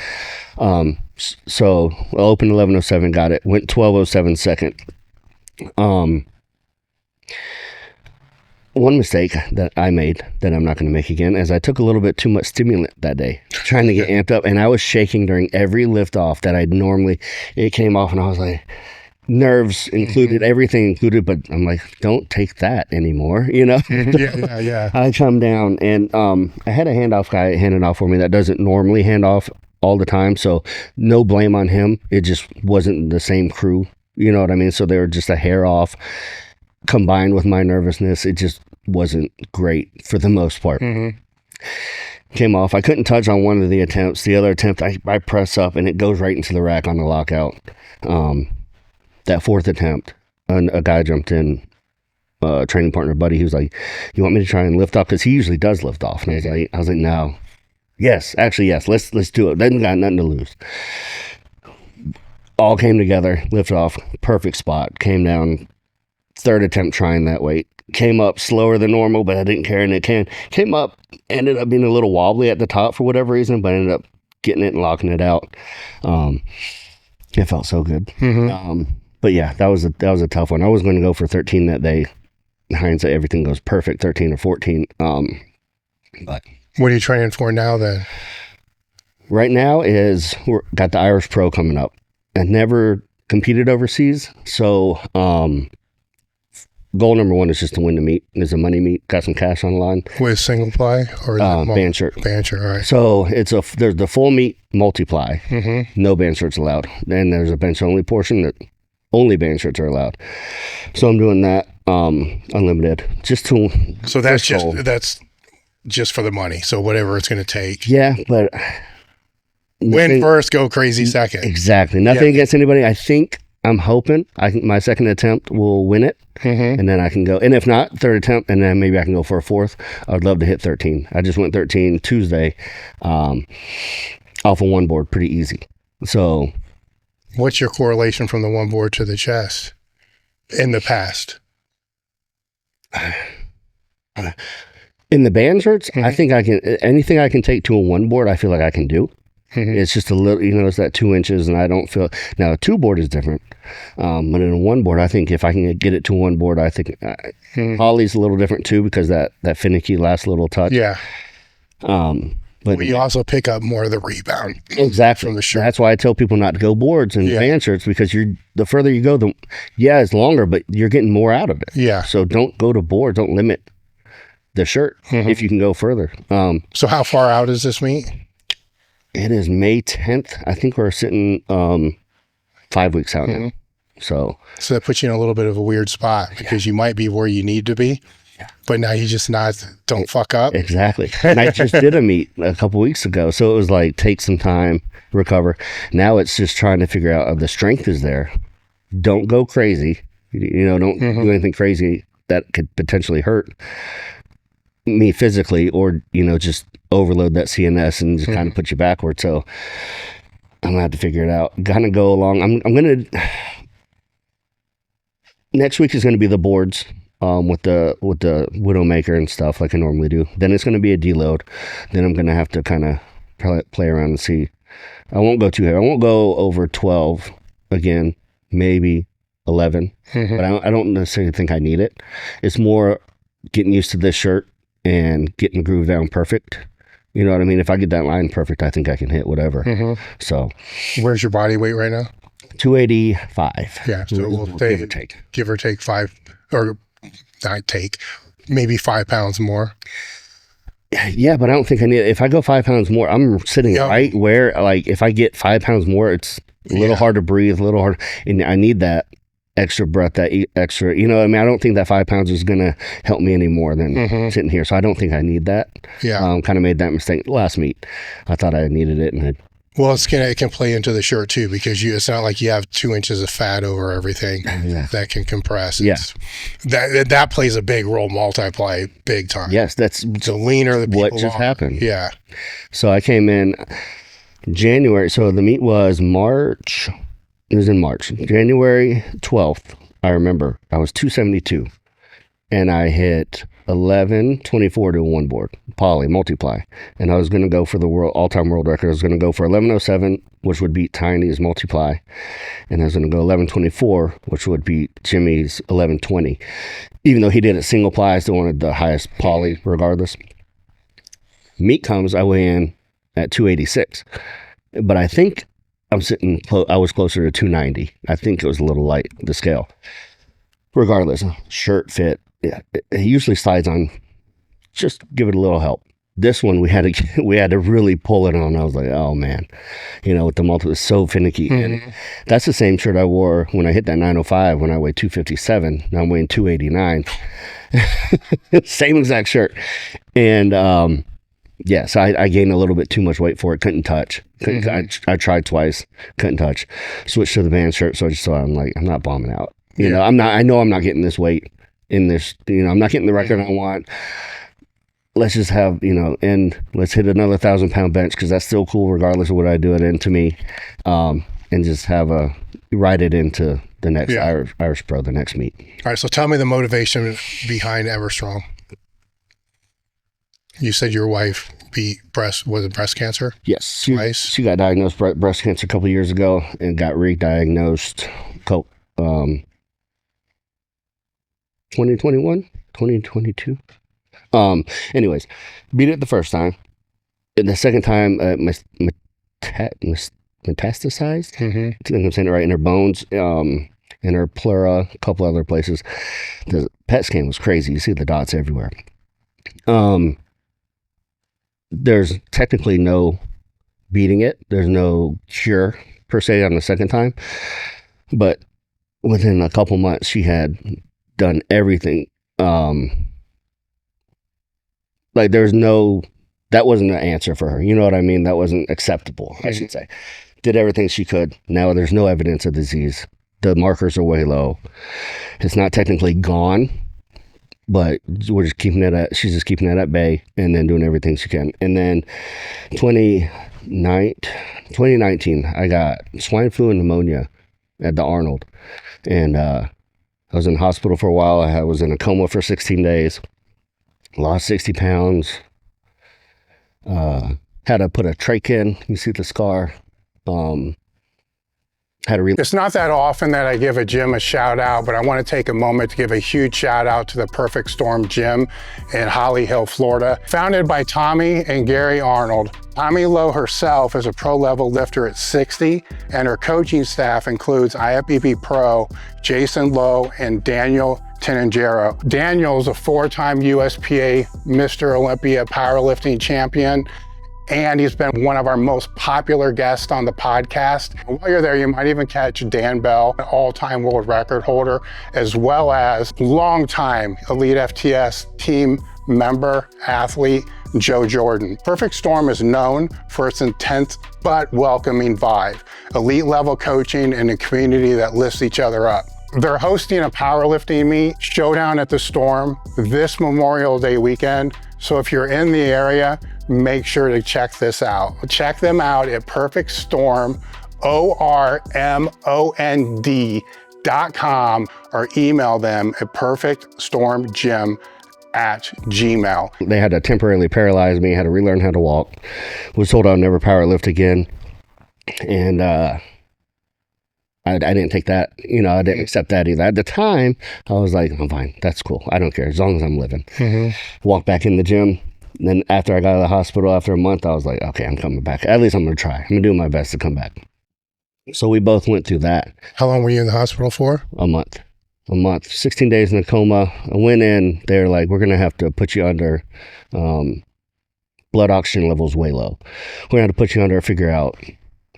So I opened 1107, got it. Went 1207 second. One mistake that I made that I'm not going to make again is I took a little bit too much stimulant that day, trying to get amped up, and I was shaking during every lift off that I'd normally. It came off, and I was like, nerves included, everything included, but I'm like, don't take that anymore, you know? Yeah. I come down, and I had a handoff guy hand it off for me that doesn't normally hand off all the time, so no blame on him. It just wasn't the same crew, you know what I mean? So they were just a hair off. Combined with my nervousness, it just wasn't great for the most part. came off. I couldn't touch on one of the attempts. The other attempt, I press up and it goes right into the rack on the lockout. That fourth attempt, a guy jumped in, training partner buddy. He was like, "You want me to try and lift off?" Because he usually does lift off. And I was like, "No." Yes, actually, yes. Let's do it. Then got nothing to lose. All came together, lifted off, perfect spot. Came down, third attempt trying that weight. Came up slower than normal, but I didn't care, and it came up. Ended up being a little wobbly at the top for whatever reason, but I ended up getting it and locking it out. It felt so good. But yeah, that was a tough one. I was going to go for 13 that day. In hindsight, everything goes perfect, 13 or 14. But what are you training for now then? Right now we're got the Irish Pro coming up. I never competed overseas, so goal number one is just to win the meet. There's a money meet, got some cash on the line. With single-ply or band shirt? Band shirt, all right. So there's the full meet multi-ply. No band shirts allowed. Then there's a bench only portion that only band shirts are allowed. So I'm doing that unlimited. So that's just for the money. So whatever it's going to take. Yeah, but win first, go crazy second. Exactly. Nothing against anybody. I'm hoping my second attempt will win it, and then I can go. And if not, third attempt, and then maybe I can go for a fourth. I would love to hit 13. I just went 13 Tuesday, off of one board, pretty easy. So, what's your correlation from the one board to the chest in the past? In the band shirts, I think I can. Anything I can take to a one board, I feel like I can do. It's just a little, it's that 2 inches, and I don't feel. Now a two board is different, but in a one board, I think if I can get it to one board, I think Holly's a little different too, because that finicky last little touch. Yeah. But you also pick up more of the rebound. Exactly. From the shirt. That's why I tell people not to go boards and band shirts, because the further you go, it's longer, but you're getting more out of it. Yeah. So don't go to board. Don't limit the shirt if you can go further. So how far out is this meet? It is May 10th. I think we're sitting 5 weeks out now. So that puts you in a little bit of a weird spot, because you might be where you need to be, but now you just don't fuck up. Exactly. And I just did a meet a couple weeks ago, so it was like take some time, recover. Now it's just trying to figure out the strength is there. Don't go crazy. Don't do anything crazy that could potentially hurt me physically, or just overload that CNS and just kind of put you backward. So I'm gonna have to figure it out. Gonna go along. I'm gonna next week is gonna be the boards with the Widowmaker and stuff like I normally do. Then it's gonna be a deload. Then I'm gonna have to kind of play around and see. I won't go too heavy. I won't go over 12 again. Maybe 11. But I don't necessarily think I need it. It's more getting used to this shirt and getting the groove down perfect. You know what I mean? If I get that line perfect, I think I can hit whatever. So, where's your body weight right now? 285. Yeah, so we'll give or take 5, or not take, maybe 5 pounds more. Yeah, but I don't think I need it. If I go 5 pounds more, I'm sitting right where, like, if I get 5 pounds more, it's a little hard to breathe, a little hard, and I need that extra breath, that extra, I don't think that 5 pounds is going to help me any more than sitting here. So I don't think I need that. Yeah. Kind of made that mistake last meet. I thought I needed it, and well, it can play into the shirt too, because it's not like you have 2 inches of fat over everything that can compress. That plays a big role, multi-ply, big time. Yes, that's the leaner the people what just happened. Yeah. So I came in January. So the meet was March. It was in March. January 12th, I remember. I was 272. And I hit 11:24 to one board, multi-ply. And I was going to go for the all-time world record. I was going to go for 11:07, which would beat Tiny's multi-ply. And I was going to go 11:24, which would beat Jimmy's 11:20. Even though he did it single-ply, I still wanted the highest poly regardless. Meet comes, I weigh in at 286. But I think I was closer to 290. I think it was a little light, the scale. Regardless, shirt fit, it usually slides on. Just give it a little help. This one we had to really pull it on. I was like, oh man, with the multi, it's so finicky. And that's the same shirt I wore when I hit that 905 when I weighed 257. Now I'm weighing 289. Same exact shirt. And Yes, I gained a little bit too much weight for it. Couldn't touch. I tried twice. Couldn't touch. Switched to the band shirt. So I just thought, I'm like, I'm not bombing out. You know, I know I'm not getting this weight in this, you know, I'm not getting the record I want. Let's just have, you know, and let's hit another 1,000-pound bench, because that's still cool regardless of what I do it in to me. And just ride it into the next Irish Pro, the next meet. All right. So tell me the motivation behind EverStrong. You said your wife was it breast cancer? Yes. Twice? She got diagnosed breast cancer a couple of years ago and got re-diagnosed 2021, 2022. Anyways, beat it the first time. And the second time, metastasized. I think I'm saying it right, in her bones, in her pleura, a couple other places. The PET scan was crazy. You see the dots everywhere. There's technically no beating it. There's no cure per se on the second time, but within a couple months, she had done everything. Like that wasn't an answer for her. You know what I mean? That wasn't acceptable, I should say. Did everything she could. Now there's no evidence of disease. The markers are way low. It's not technically gone, but she's just keeping it at bay, and then doing everything she can. And then 2019, I got swine flu and pneumonia at the Arnold. And I was in the hospital for a while. I was in a coma for 16 days. Lost 60 pounds. Had to put a trach in. You see the scar. It's not that often that I give a gym a shout out, but I want to take a moment to give a huge shout out to the Perfect Storm Gym in Holly Hill, Florida. Founded by Tommy and Gary Arnold. Tommy Lowe herself is a pro level lifter at 60, and her coaching staff includes IFBB Pro, Jason Lowe, and Daniel Tenangero. Daniel's a 4-time USPA Mr. Olympia powerlifting champion, and he's been one of our most popular guests on the podcast. While you're there, you might even catch Dan Bell, an all-time world record holder, as well as longtime Elite FTS team member, athlete, Joe Jordan. Perfect Storm is known for its intense but welcoming vibe, elite level coaching, and a community that lifts each other up. They're hosting a powerlifting meet, Showdown at the Storm, this Memorial Day weekend. So if you're in the area, make sure to check this out. Check them out at perfectstormond.com or email them at perfectstormgym@gmail. They had to temporarily paralyze me, had to relearn how to walk. Was told I'll never power lift again. And I didn't take that, you know, I didn't accept that either. At the time, I was like, I'm fine, that's cool, I don't care, as long as I'm living. Walked back in the gym. And then after I got out of the hospital, after a month, I was like, okay, I'm coming back. At least I'm going to try. I'm going to do my best to come back. So we both went through that. How long were you in the hospital for? A month. 16 days in a coma. I went in, they're like, we're going to have to put you under, blood oxygen levels way low. We're going to have to put you under, figure out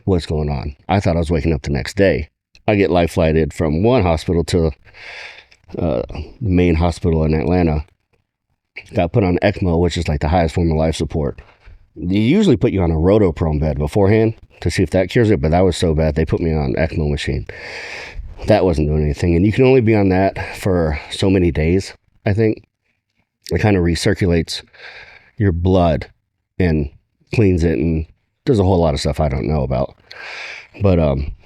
what's going on. I thought I was waking up the next day. I get life flighted from one hospital to the main hospital in Atlanta. Got put on ECMO, which is like the highest form of life support. They usually put you on a rotoprone bed beforehand to see if that cures it, but that was so bad they put me on ECMO machine. That wasn't doing anything, and you can only be on that for so many days, I think. It kind of recirculates your blood and cleans it, and there's a whole lot of stuff I don't know about. But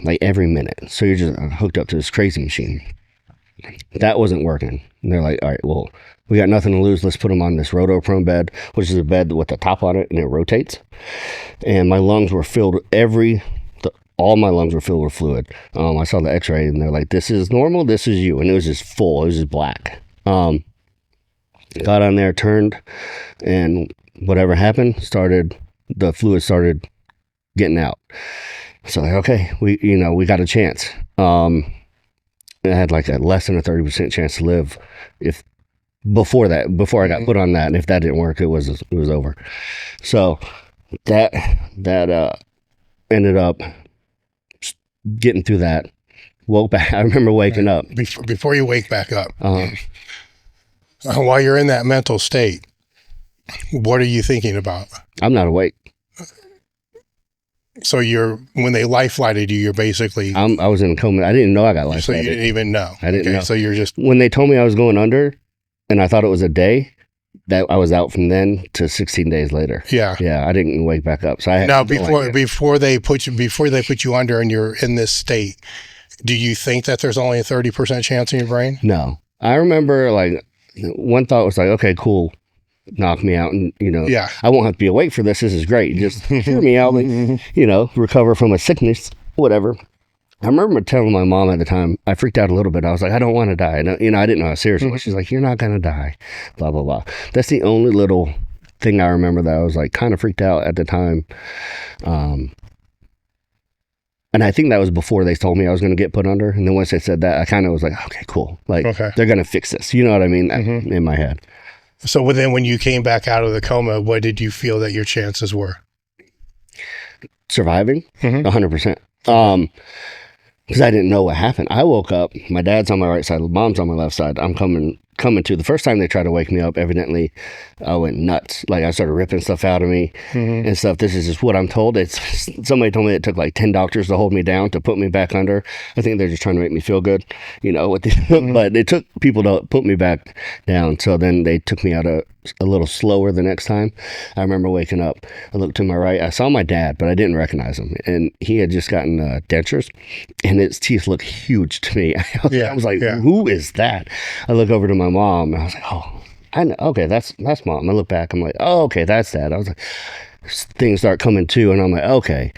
like every minute, so you're just hooked up to this crazy machine. That wasn't working. And they're like, all right, well, we got nothing to lose. Let's put them on this rotoprone bed, which is a bed with the top on it, and it rotates. And my lungs were filled, all my lungs were filled with fluid. I saw the x-ray, and they're like, this is normal, this is you. And it was just full, it was just black. Got on there, turned, and whatever happened, the fluid started getting out. So like, okay, we got a chance. I had like a less than a 30% chance to live before I got put on that, and if that didn't work, it was over. So that ended up getting through that. Woke back. I remember waking up. Before you wake back up, while you're in that mental state, What are you thinking about? I'm not awake. So when they life flighted you, you're basically... I was in a coma. I didn't know I got life flighted. So you didn't even know? I didn't know. So you're just... When they told me I was going under and I thought it was a day, that I was out from then to 16 days later. Yeah. Yeah, I didn't wake back up. So I had now, before they put you under and you're in this state, do you think that there's only a 30% chance in your brain? No. I remember like one thought was like, okay, cool. Knock me out and, yeah. I won't have to be awake for this. This is great. Just hear me out, recover from a sickness, whatever. I remember telling my mom at the time, I freaked out a little bit. I was like, I don't want to die. And, I didn't know how serious it was. She's like, you're not going to die, blah, blah, blah. That's the only little thing I remember that I was like kind of freaked out at the time. And I think that was before they told me I was going to get put under. And then once they said that, I kind of was like, okay, cool. Like, they're going to fix this. You know what I mean? In my head. So then when you came back out of the coma, what did you feel that your chances were? Surviving? 100%. Because I didn't know what happened. I woke up, my dad's on my right side, mom's on my left side. I'm coming to, the first time they tried to wake me up, evidently, I went nuts. Like, I started ripping stuff out of me and stuff. This is just what I'm told. Somebody told me it took like 10 doctors to hold me down, to put me back under. I think they're just trying to make me feel good, but it took people to put me back down. So then they took me out a little slower the next time. I remember waking up, I looked to my right, I saw my dad, but I didn't recognize him. And he had just gotten dentures and his teeth looked huge to me. I was like, who is that? I look over to my mom and I was like, oh, I know. Okay, that's mom. I look back, I'm like, oh, okay, that's dad. I was like, things start coming too, and I'm like, okay,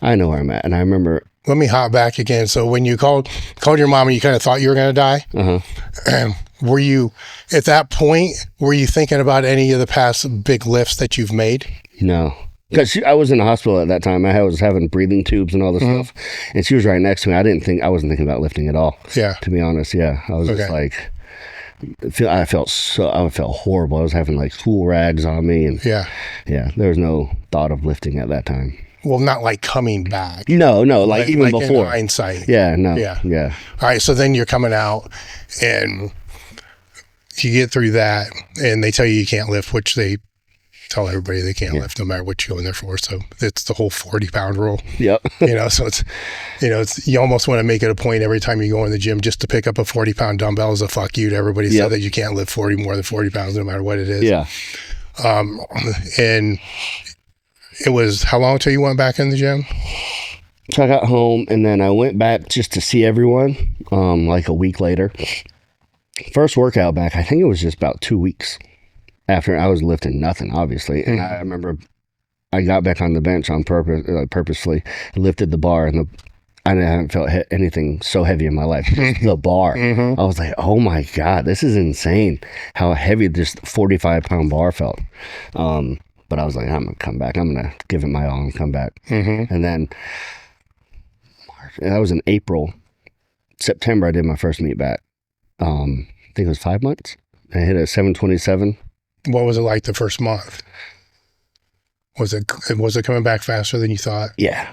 I know where I'm at. And I remember, let me hop back again. So when you called your mom and you kind of thought you were going to die, were you, at that point, were you thinking about any of the past big lifts that you've made? No. Because I was in the hospital at that time. I was having breathing tubes and all this stuff. And she was right next to me. I wasn't thinking about lifting at all. Yeah. To be honest, yeah. I was just like, I felt horrible. I was having like cool rags on me. And there was no thought of lifting at that time. Well, not like coming back. No, like even before. In hindsight. Yeah, no. Yeah. All right, so then you're coming out and you get through that and they tell you can't lift, which they tell everybody they can't lift no matter what you go in there for. So it's the whole 40-pound rule. Yep. So it's, you almost want to make it a point every time you go in the gym just to pick up a 40-pound dumbbell as a fuck you to everybody so that you can't lift more than 40 pounds no matter what it is. Yeah. And it was how long until you went back in the gym? So I got home and then I went back just to see everyone like a week later. First workout back, I think it was just about 2 weeks after. I was lifting nothing, obviously. And I remember I got back on the bench on purpose, purposefully, lifted the bar, and I haven't felt anything so heavy in my life. The bar. I was like, oh my God, this is insane how heavy this 45-pound bar felt. But I was like, I'm going to come back. I'm going to give it my all and come back. And then that was in April. September, I did my first meet back. I think it was 5 months. I hit a 727. What was it like the first month? Was it coming back faster than you thought? Yeah.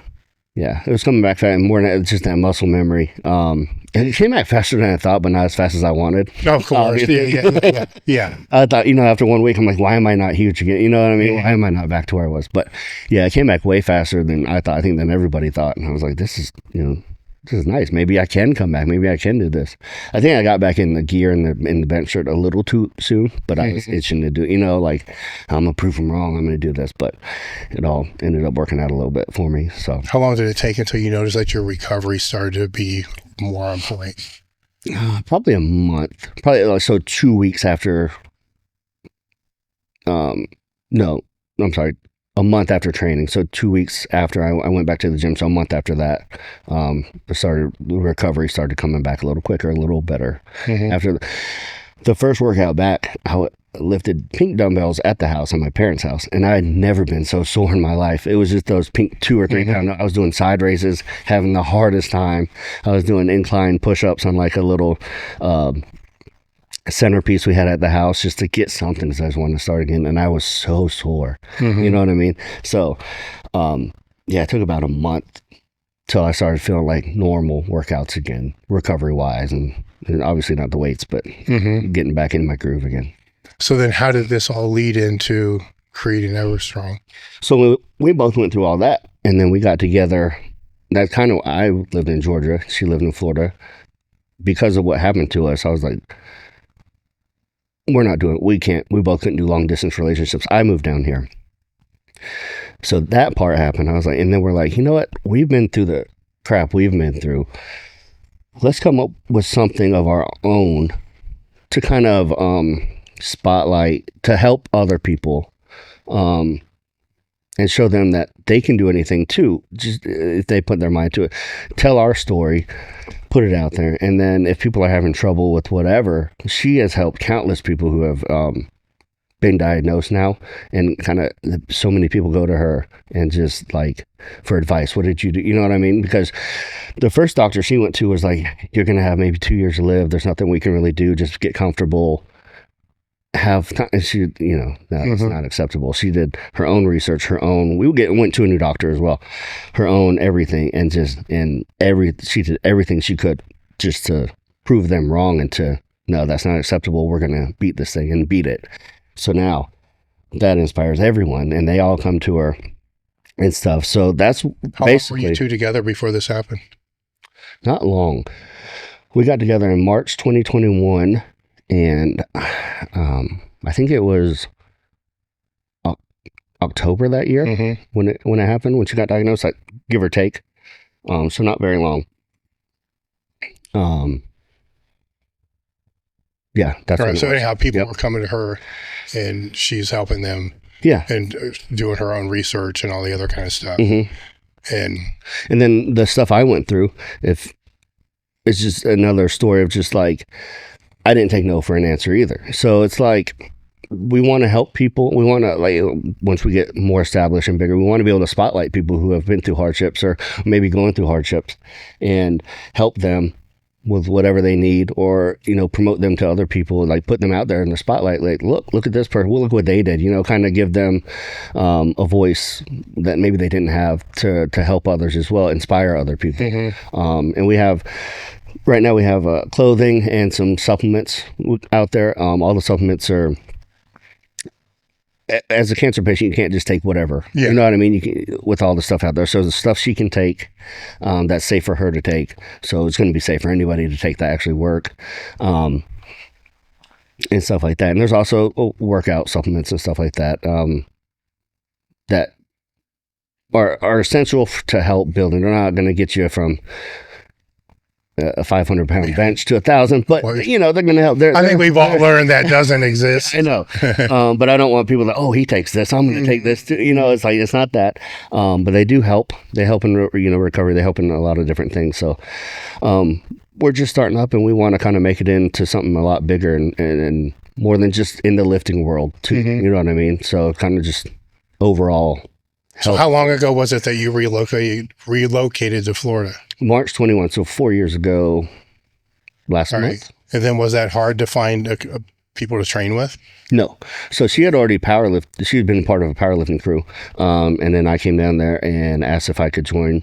It was coming back fast, more than just that muscle memory. And it came back faster than I thought, but not as fast as I wanted. Of course. Yeah. I thought, after 1 week, I'm like, why am I not huge again? You know what I mean? Why am I not back to where I was? But yeah, it came back way faster than I thought. I think than everybody thought. And I was like, this is nice. Maybe I can come back. Maybe I can do this. I think I got back in the gear in the bench shirt a little too soon, but I was itching to do, like, I'm going to prove them wrong. I'm going to do this. But it all ended up working out a little bit for me. So how long did it take until you noticed that your recovery started to be more on point? Probably a month. Probably 2 weeks after. No, I'm sorry. A month after training. So 2 weeks after I went back to the gym. So a month after that, the recovery started coming back a little quicker, a little better. After the first workout back, I lifted pink dumbbells at the house, at my parents' house, and I had never been so sore in my life. It was just those pink 2 or 3 pound. I was doing side raises, having the hardest time. I was doing incline push-ups on like a little centerpiece we had at the house just to get something because I just wanted to start again, and I was so sore. You know what I mean? So it took about a month till I started feeling like normal workouts again, recovery wise, and obviously not the weights, but getting back in my groove again. So then how did this all lead into creating EverStrong? So we both went through all that, and then we got together. That's kind of, I lived in Georgia. She lived in Florida. Because of what happened to us, I was like, we both couldn't do long distance relationships. I moved down here. So that part happened. I was like, and then we're like, you know what? We've been through the crap we've been through. Let's come up with something of our own to kind of spotlight, to help other people, and show them that they can do anything too, just if they put their mind to it. Tell our story, put it out there, and then if people are having trouble with whatever, she has helped countless people who have been diagnosed now, and kind of so many people go to her and just like for advice. What did you do? You know what I mean? Because the first doctor she went to was like, you're gonna have maybe 2 years to live. There's nothing we can really do. Just get comfortable. Have time. And she, that's not acceptable. She did her own research, her own. Went to a new doctor as well, her own everything, and she did everything she could just to prove them wrong and to no, that's not acceptable. We're gonna beat this thing and beat it. So now that inspires everyone, and they all come to her and stuff. So that's How basically. long were you two together before this happened? Not long. We got together in March 2021. And I think it was October that year when it happened, when she got diagnosed, like give or take. So not very long. Yeah, that's right. So anyhow, people Yep. were coming to her, and she's helping them. Yeah, and doing her own research and all the other kind of stuff. And then the stuff I went through, if it's just another story of just like. I didn't take no for an answer either. So it's like, we want to help people. We want to, like, once we get more established and bigger, we want to be able to spotlight people who have been through hardships or maybe going through hardships and help them with whatever they need, or, promote them to other people, like put them out there in the spotlight. Like, look at this person. Well, look what they did, kind of give them a voice that maybe they didn't have to help others as well, inspire other people. And right now we have clothing and some supplements out there. All the supplements are, as a cancer patient, you can't just take whatever. Yeah. You know what I mean? You can, with all the stuff out there. So the stuff she can take, that's safe for her to take. So it's going to be safe for anybody to take that actually work, and stuff like that. And there's also workout supplements and stuff like that, that are essential to help building. They're not going to get you from a 500-pound bench to 1,000, but they're going to help. I think we've all learned that doesn't exist. I know, but I don't want people to, he takes this, I'm going to take this too. It's like, it's not that, but they do help. They help in recovery. They help in a lot of different things. So we're just starting up, and we want to kind of make it into something a lot bigger and more than just in the lifting world too. You know what I mean? So kind of just overall. So how long ago was it that you relocated to Florida? March 21, so 4 years ago, last month. And then was that hard to find people to train with? No. So she had already powerlifted. She had been part of a powerlifting crew. And then I came down there and asked if I could join,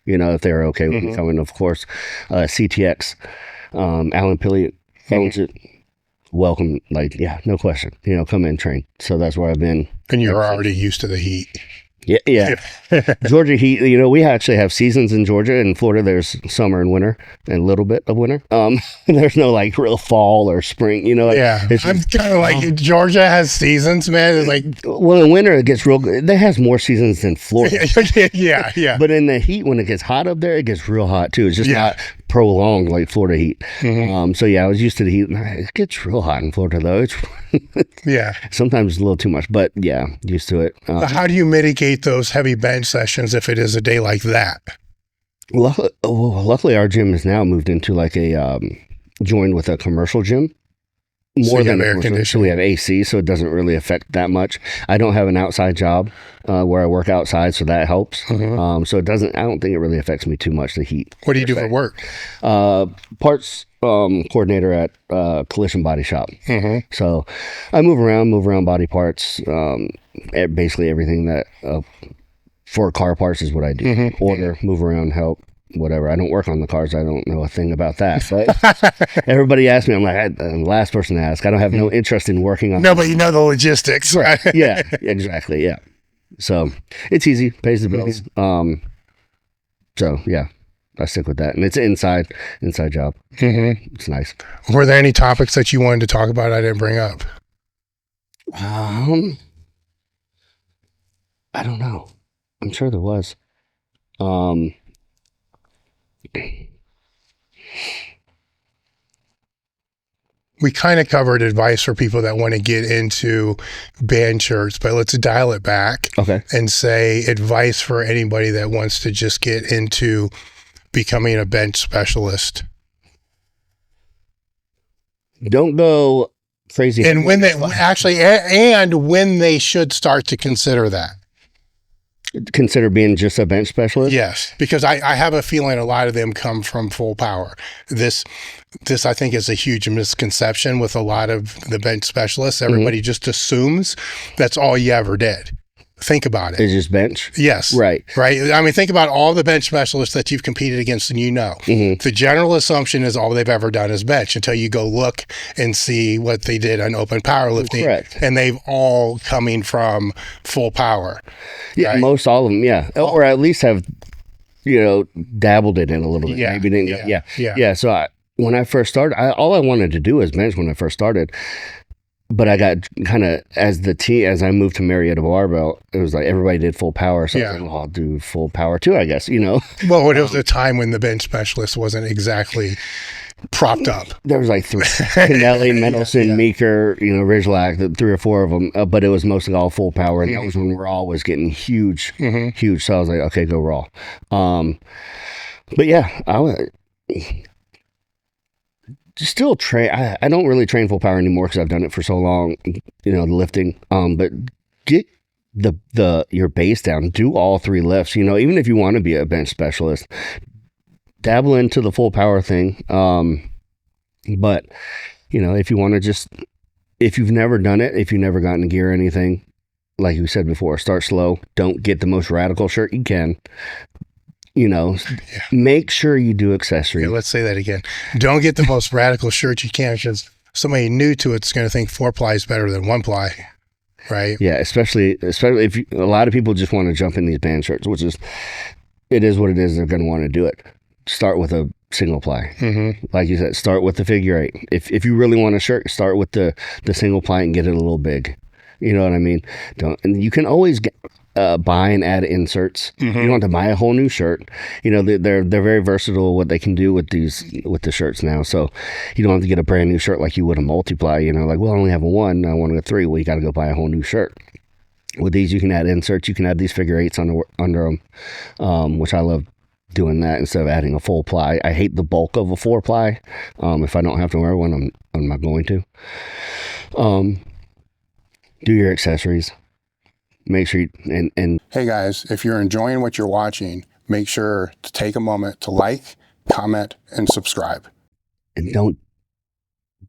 if they were okay with me coming. Of course, CTX, Alan Pilley owns it. Welcome, no question. Come in, train. So that's where I've been. And you're already used to the heat. Yeah. Georgia heat, we actually have seasons in Georgia. In Florida, there's summer and winter and a little bit of winter. There's no real fall or spring, Yeah. It's I'm kind of like, Georgia has seasons, man. It's well, in winter, it gets real good. It has more seasons than Florida. Yeah. But in the heat, when it gets hot up there, it gets real hot too. It's just not prolonged like Florida heat. So I was used to the heat. It gets real hot in Florida though. Sometimes it's a little too much, but used to it. How do you mitigate those heavy bench sessions if it is a day like that? Luckily our gym is now moved into joined with a commercial gym. More than air conditioning. So we have AC, so it doesn't really affect that much. I don't have an outside job where I work outside, so that helps. So it doesn't. I don't think it really affects me too much, the heat. What do you do for work? Parts coordinator at Collision Body Shop. So I move around body parts. Basically everything that for car parts is what I do. Order, move around, help. whatever. I don't work on the cars. I don't know a thing about that. But everybody asks me, I'm like, I'm the last person to ask. I don't have no interest in working on. No, but you know the logistics, right? Yeah, exactly. Yeah. So it's easy, pays the bills. So yeah, I stick with that, and it's an inside job. It's nice. Were there any topics that you wanted to talk about I didn't bring up? I don't know. I'm sure there was. We kind of covered advice for people that want to get into band shirts, but let's dial it back and say advice for anybody that wants to just get into becoming a bench specialist. Don't go crazy. And when they actually, and when they should start to consider that. Consider being just a bench specialist? Yes, because I have a feeling a lot of them come from full power. This I think is a huge misconception with a lot of the bench specialists. Everybody just assumes that's all you ever did. Think about it. It's just bench? Yes. Right. I mean, think about all the bench specialists that you've competed against and The general assumption is all they've ever done is bench until you go look and see what they did on open powerlifting. Correct. And they've all coming from full power. Yeah, right? most all of them, yeah. Or at least have, dabbled it in a little bit. Yeah. Maybe didn't. Yeah. So when I first started, all I wanted to do was bench when I first started. But I got kind of, as I moved to Marietta Barbell, it was like everybody did full power. So I was like, well, I'll do full power too, I guess, Well, it was a time when the bench specialist wasn't exactly propped up. There was like three. Canelli, Mendelson, Meeker, Ridgelack, the 3 or 4 of them. But it was mostly all full power. And that was when Raw was getting huge. So I was like, okay, go Raw. But yeah, still train. I don't really train full power anymore because I've done it for so long, the lifting. But get your base down. Do all 3 lifts. Even if you want to be a bench specialist, dabble into the full power thing. But if you want to if you've never done it, if you've never gotten gear or anything, like you said before, start slow. Don't get the most radical shirt you can. Make sure you do accessories. Yeah, let's say that again. Don't get the most radical shirt you can, because somebody new to it's going to think 4-ply is better than 1-ply, right? Yeah, especially if a lot of people just want to jump in these band shirts, which is what it is. They're going to want to do it. Start with a single-ply. Like you said, start with the figure 8. If you really want a shirt, start with the single-ply and get it a little big. You know what I mean? And you can always buy and add inserts. You don't have to buy a whole new shirt. They're very versatile what they can do with the shirts now. So you don't have to get a brand new shirt like you would a multi-ply. Like, well, I only have a 1, I want a 3. Well, you got to go buy a whole new shirt. With these, you can add inserts. You can add these figure 8s under them, which I love doing that instead of adding a full ply. I hate the bulk of a 4-ply. If I don't have to wear one, I'm not going to. Do your accessories. Make sure and hey guys, if you're enjoying what you're watching, make sure to take a moment to like, comment, and subscribe. And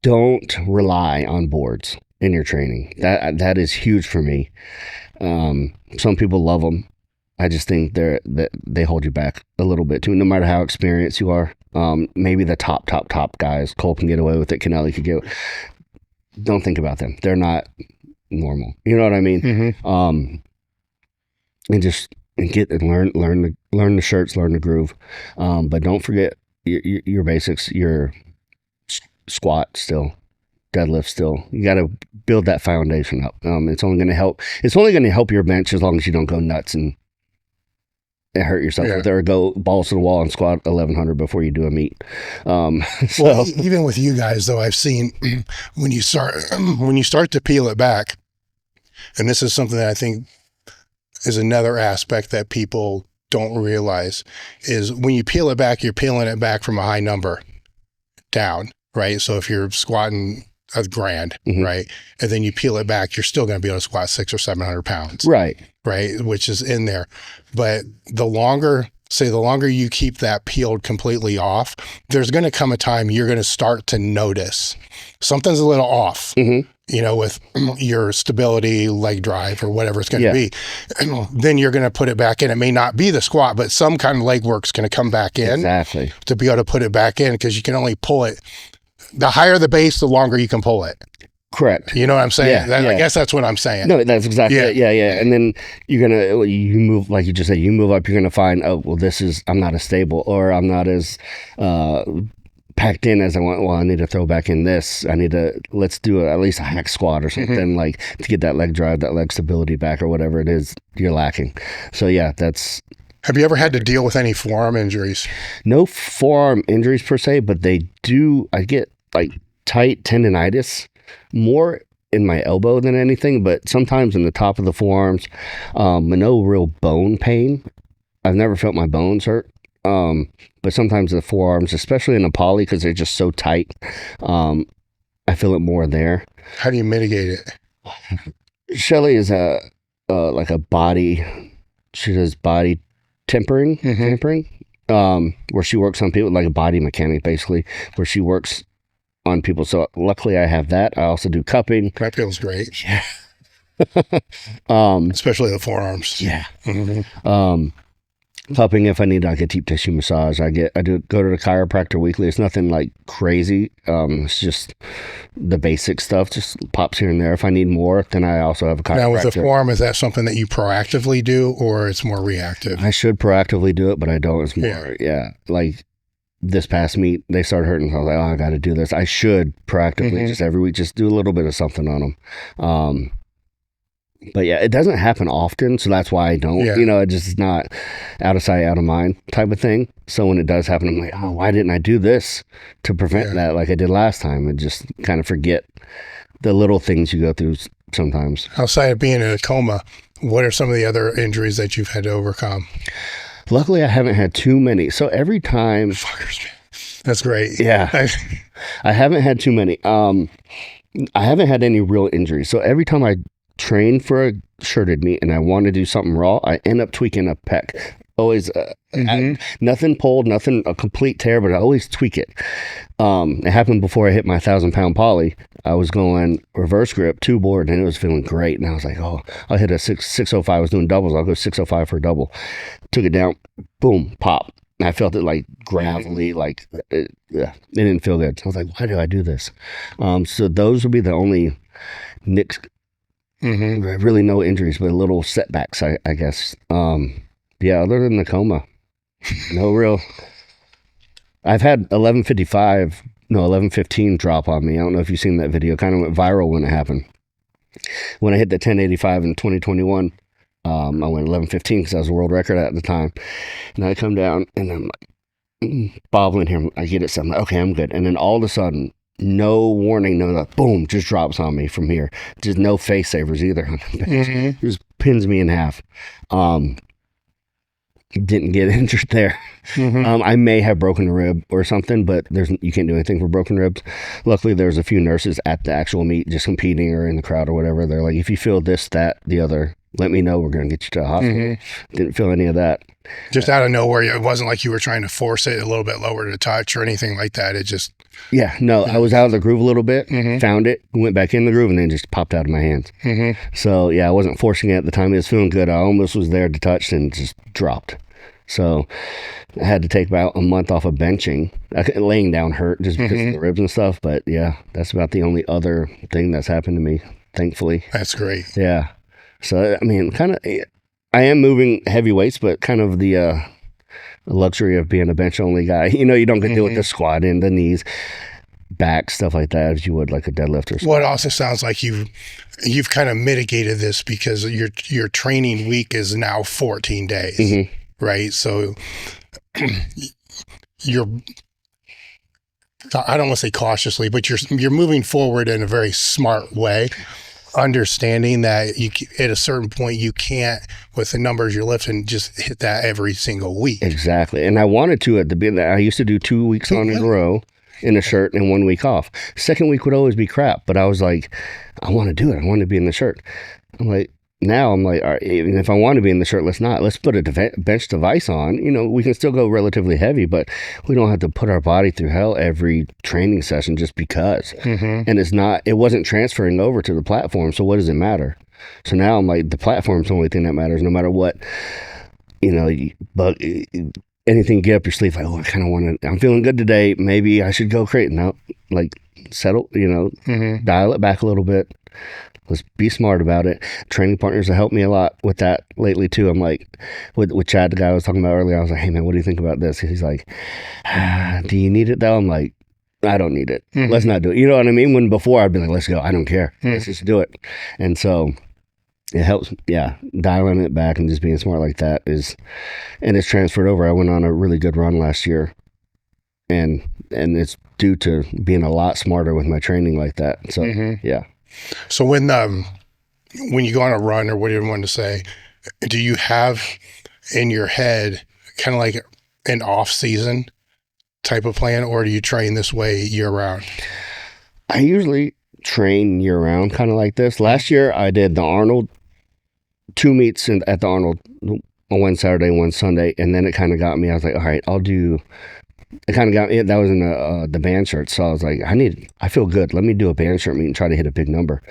don't rely on boards in your training. That is huge for me. Some people love them. I just think they hold you back a little bit too, no matter how experienced you are. Maybe the top guys, Cole can get away with it, Canelli could get. Don't think about them. They're not normal. You know what I mean? And just learn the shirts, learn the groove. But don't forget your basics, your squat still, deadlift still. You got to build that foundation up. It's only going to help. It's only going to help your bench as long as you don't go nuts and hurt yourself with it, or go balls to the wall and squat 1100 before you do a meet. Well, even with you guys though, I've seen when you start to peel it back, and this is something that I think is another aspect that people don't realize, is when you peel it back, you're peeling it back from a high number down, right? So if you're squatting a grand, right, and then you peel it back, you're still going to be able to squat 600 or 700 pounds, right, which is in there. But the longer say the longer you keep that peeled completely off, there's going to come a time you're going to start to notice something's a little off, you know, with your stability, leg drive, or whatever it's going to be. Then you're going to put it back in. It may not be the squat, but some kind of leg work's going to come back in. Exactly. To be able to put it back in, because you can only pull it. The higher the base, the longer you can pull it. Correct. You know what I'm saying? I guess that's what I'm saying. No, that's exactly it. Yeah. And then you're going to, you move, like you just said, you move up, you're going to find, oh, well, I'm not as stable, or I'm not as packed in as I want. Well, I need to throw back in this. Let's do at least a hack squat or something, like to get that leg drive, that leg stability back, or whatever it is you're lacking. So yeah, that's. Have you ever had to deal with any forearm injuries? No forearm injuries per se, but I get like tight tendonitis more in my elbow than anything, but sometimes in the top of the forearms, no real bone pain. I've never felt my bones hurt. But sometimes the forearms, especially in a poly, because they're just so tight, I feel it more there. How do you mitigate it? Shelly is like a body. She does body tempering, where she works on people, like a body mechanic, basically, where she works on people. So luckily I have that. I also do cupping. That feels great. Yeah. Especially the forearms. Yeah. Cupping if I need like a deep tissue massage. I go to the chiropractor weekly. It's nothing like crazy. It's just the basic stuff, just pops here and there. If I need more, then I also have a chiropractor. Now with the forearm, is that something that you proactively do, or it's more reactive? I should proactively do it, but I don't. It's more, like this past meet, they started hurting. So I was like, oh, I got to do this. I should proactively just every week, just do a little bit of something on them. But yeah, it doesn't happen often, so that's why I don't. You know, it just is not out of sight, out of mind type of thing. So when it does happen, I'm like, oh, why didn't I do this to prevent that like I did last time? And just kind of forget the little things you go through sometimes. Outside of being in a coma, what are some of the other injuries that you've had to overcome? Luckily, I haven't had too many. So every time... Fuckers, man. That's great. Yeah. I haven't had too many. I haven't had any real injuries. So every time I train for a shirted meet and I want to do something raw, I end up tweaking a pec. Always nothing pulled, nothing a complete tear, but I always tweak it. It happened before I hit my 1,000-pound poly. I was going reverse grip 2 board and it was feeling great, and I was like, oh, I'll hit a 605. I was doing doubles, I'll go 605 for a double. Took it down, boom, pop. And I felt it like gravelly, like it didn't feel good. I was like, why do I do this? So those would be the only nicks. Really no injuries, but little setbacks, I guess. Yeah, other than the coma, no real. I've had 11:15 drop on me. I don't know if you've seen that video. Kind of went viral when it happened. When I hit the 1085 in 2021, I went 11:15 because I was a world record at the time. And I come down and I'm like bobbling here. I get it. So I'm like, okay, I'm good. And then all of a sudden, no warning, no, boom, just drops on me from here. Just no face savers either. Just pins me in half. Didn't get injured there. I may have broken a rib or something, but you can't do anything for broken ribs. Luckily, there's a few nurses at the actual meet just competing or in the crowd or whatever. They're like, if you feel this, that, the other, let me know. We're going to get you to the hospital. Didn't feel any of that. Just out of nowhere. It wasn't like you were trying to force it a little bit lower to touch or anything like that. It just... Yeah, no, I was out of the groove a little bit, found it, went back in the groove, and then just popped out of my hands. So, yeah, I wasn't forcing it at the time. It was feeling good. I almost was there to touch and just dropped. So I had to take about a month off of benching. Laying down hurt just because of the ribs and stuff. But, yeah, that's about the only other thing that's happened to me, thankfully. That's great. Yeah. So, I mean, kind of, I am moving heavy weights, but kind of the luxury of being a bench-only guy. You know, you don't get to deal with the squat and the knees, back, stuff like that, as you would like a deadlift or something. Well, it also sounds like you've kind of mitigated this because your training week is now 14 days, right? So you're, I don't want to say cautiously, but you're moving forward in a very smart way, understanding that at a certain point you can't, with the numbers you're lifting, just hit that every single week. Exactly. And I wanted to at the beginning. I used to do 2 weeks on in a row in a shirt and 1 week off. Second week would always be crap, but I was like, I want to do it. I want to be in the shirt. I'm like, now I'm like, all right, even if I want to be in the shirt, let's put a bench device on. You know, we can still go relatively heavy, but we don't have to put our body through hell every training session just because. And it wasn't transferring over to the platform. So what does it matter? So now I'm like, the platform's the only thing that matters, no matter what, you know, but anything you get up your sleeve, like, oh, I kind of want to, I'm feeling good today. Maybe I should go crate. Now, like, settle, you know, dial it back a little bit. Let's be smart about it. Training partners have helped me a lot with that lately too. I'm like, with Chad, the guy I was talking about earlier, I was like, hey man, what do you think about this? He's like, do you need it though? I'm like, I don't need it. Let's not do it. You know what I mean? When before I'd be like, let's go. I don't care. Let's just do it. And so it helps. Yeah. Dialing it back and just being smart like that and it's transferred over. I went on a really good run last year and it's due to being a lot smarter with my training like that. So yeah. So when you go on a run or whatever you want to say, do you have in your head kind of like an off-season type of plan, or do you train this way year-round? I usually train year-round, kind of like this. Last year, I did the Arnold, 2 meets at the Arnold, one Saturday, one Sunday, and then it kind of got me. I was like, all right, it kind of got me. That was in the band shirt. So I was like, I feel good. Let me do a band shirt meet and try to hit a big number.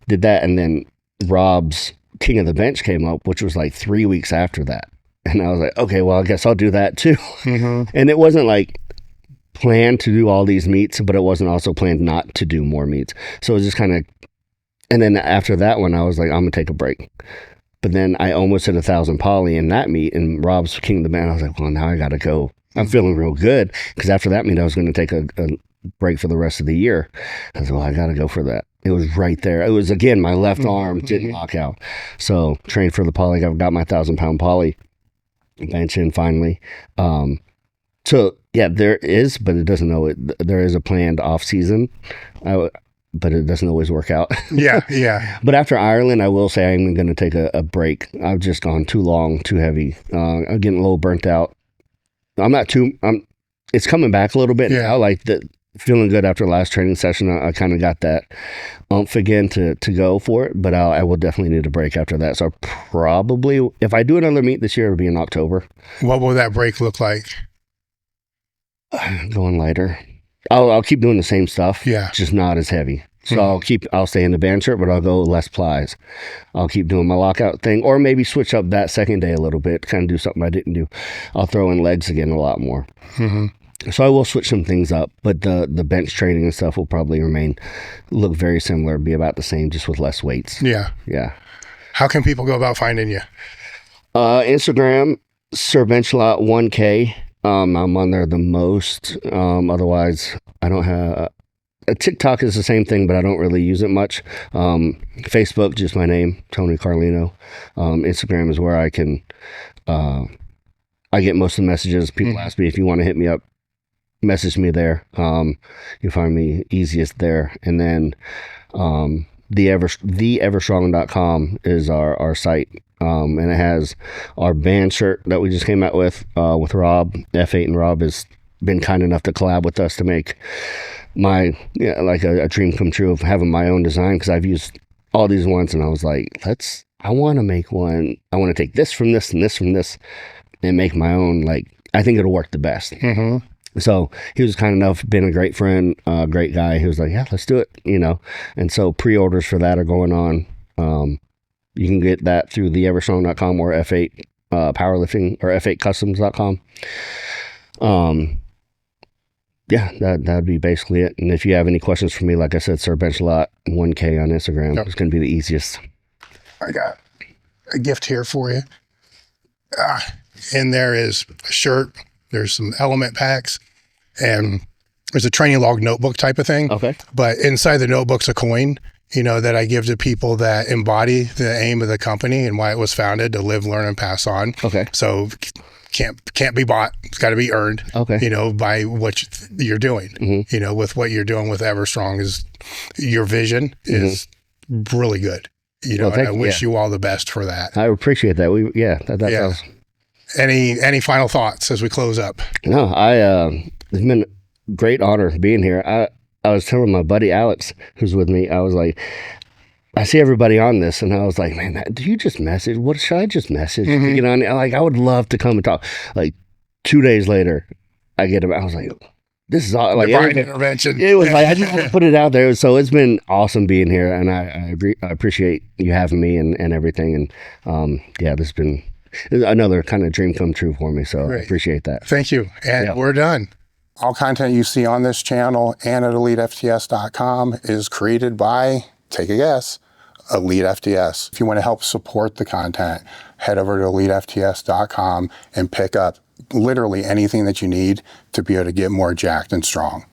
Did that. And then Rob's King of the Bench came up, which was like 3 weeks after that. And I was like, okay, well, I guess I'll do that too. And it wasn't like planned to do all these meets, but it wasn't also planned not to do more meets. So it was just kind of, and then after that one, I was like, I'm going to take a break. But then I almost hit 1,000 poly in that meet, and Rob's King of the Band. I was like, well, now I got to go. I'm feeling real good, because after that meet, I was going to take a break for the rest of the year. I was like, well, I got to go for that. It was right there. It was, again, my left arm didn't lock out. So trained for the poly. I've got my 1,000-pound poly bench in finally. So yeah, there is, but it doesn't know it. There is a planned off season. But it doesn't always work out. Yeah. But after Ireland, I will say I'm going to take a break. I've just gone too long, too heavy. I'm getting a little burnt out. It's coming back a little bit now. Like feeling good after last training session. I kind of got that oomph again to go for it, but I will definitely need a break after that. So probably, if I do another meet this year, it'll be in October. What will that break look like? Going lighter. I'll keep doing the same stuff. Yeah. Just not as heavy. So I'll stay in the band shirt, but I'll go less plies. I'll keep doing my lockout thing, or maybe switch up that second day a little bit, kind of do something I didn't do. I'll throw in legs again a lot more. So I will switch some things up, but the bench training and stuff will probably look very similar, be about the same, just with less weights. Yeah. How can people go about finding you? Instagram, SirBenchlot1K. I'm on there the most. Otherwise, I don't have... TikTok is the same thing, but I don't really use it much. Facebook, just my name, Tony Carlino. Instagram is where I can... I get most of the messages. People ask me if you want to hit me up, message me there. You find me easiest there. And then EverStrong.com is our site. And it has our band shirt that we just came out with Rob. F8 and Rob has been kind enough to collab with us to make my, like a dream come true of having my own design, because I've used all these ones and I was like, I want to make one. I want to take this from this and this from this and make my own. Like, I think it'll work the best. So he was kind enough, been a great friend, great guy. He was like, yeah, let's do it, And so pre-orders for that are going on. You can get that through the EverStrong.com or F8 Powerlifting or F8Customs.com. Yeah, that'd be basically it. And if you have any questions for me, like I said, SirBenchlot1K on Instagram. It's going to be the easiest. I got a gift here for you. And there is a shirt. There's some element packs, and there's a training log notebook type of thing. Okay. But inside the notebook's a coin, that I give to people that embody the aim of the company and why it was founded, to live, learn, and pass on. Okay. So can't be bought. It's got to be earned. Okay. By what you're doing. With what you're doing with EverStrong, is your vision is really good. And I wish you all the best for that. I appreciate that. That sounds. Any final thoughts as we close up? No, it's been a great honor being here. I was telling my buddy Alex, who's with me, I was like, I see everybody on this, and I was like, man, do you just message? What should I just message? Mhm. You know, like I would love to come and talk. Like 2 days later, I get him. I was like, this is all like Divine intervention. It was like I just had to put it out there. So it's been awesome being here, and I appreciate you having me and everything. And yeah, this has been another kind of dream come true for me. So Great. I appreciate that. Thank you. And we're done. All content you see on this channel and at elitefts.com is created by, take a guess, Elite FTS. If you want to help support the content, head over to elitefts.com and pick up literally anything that you need to be able to get more jacked and strong.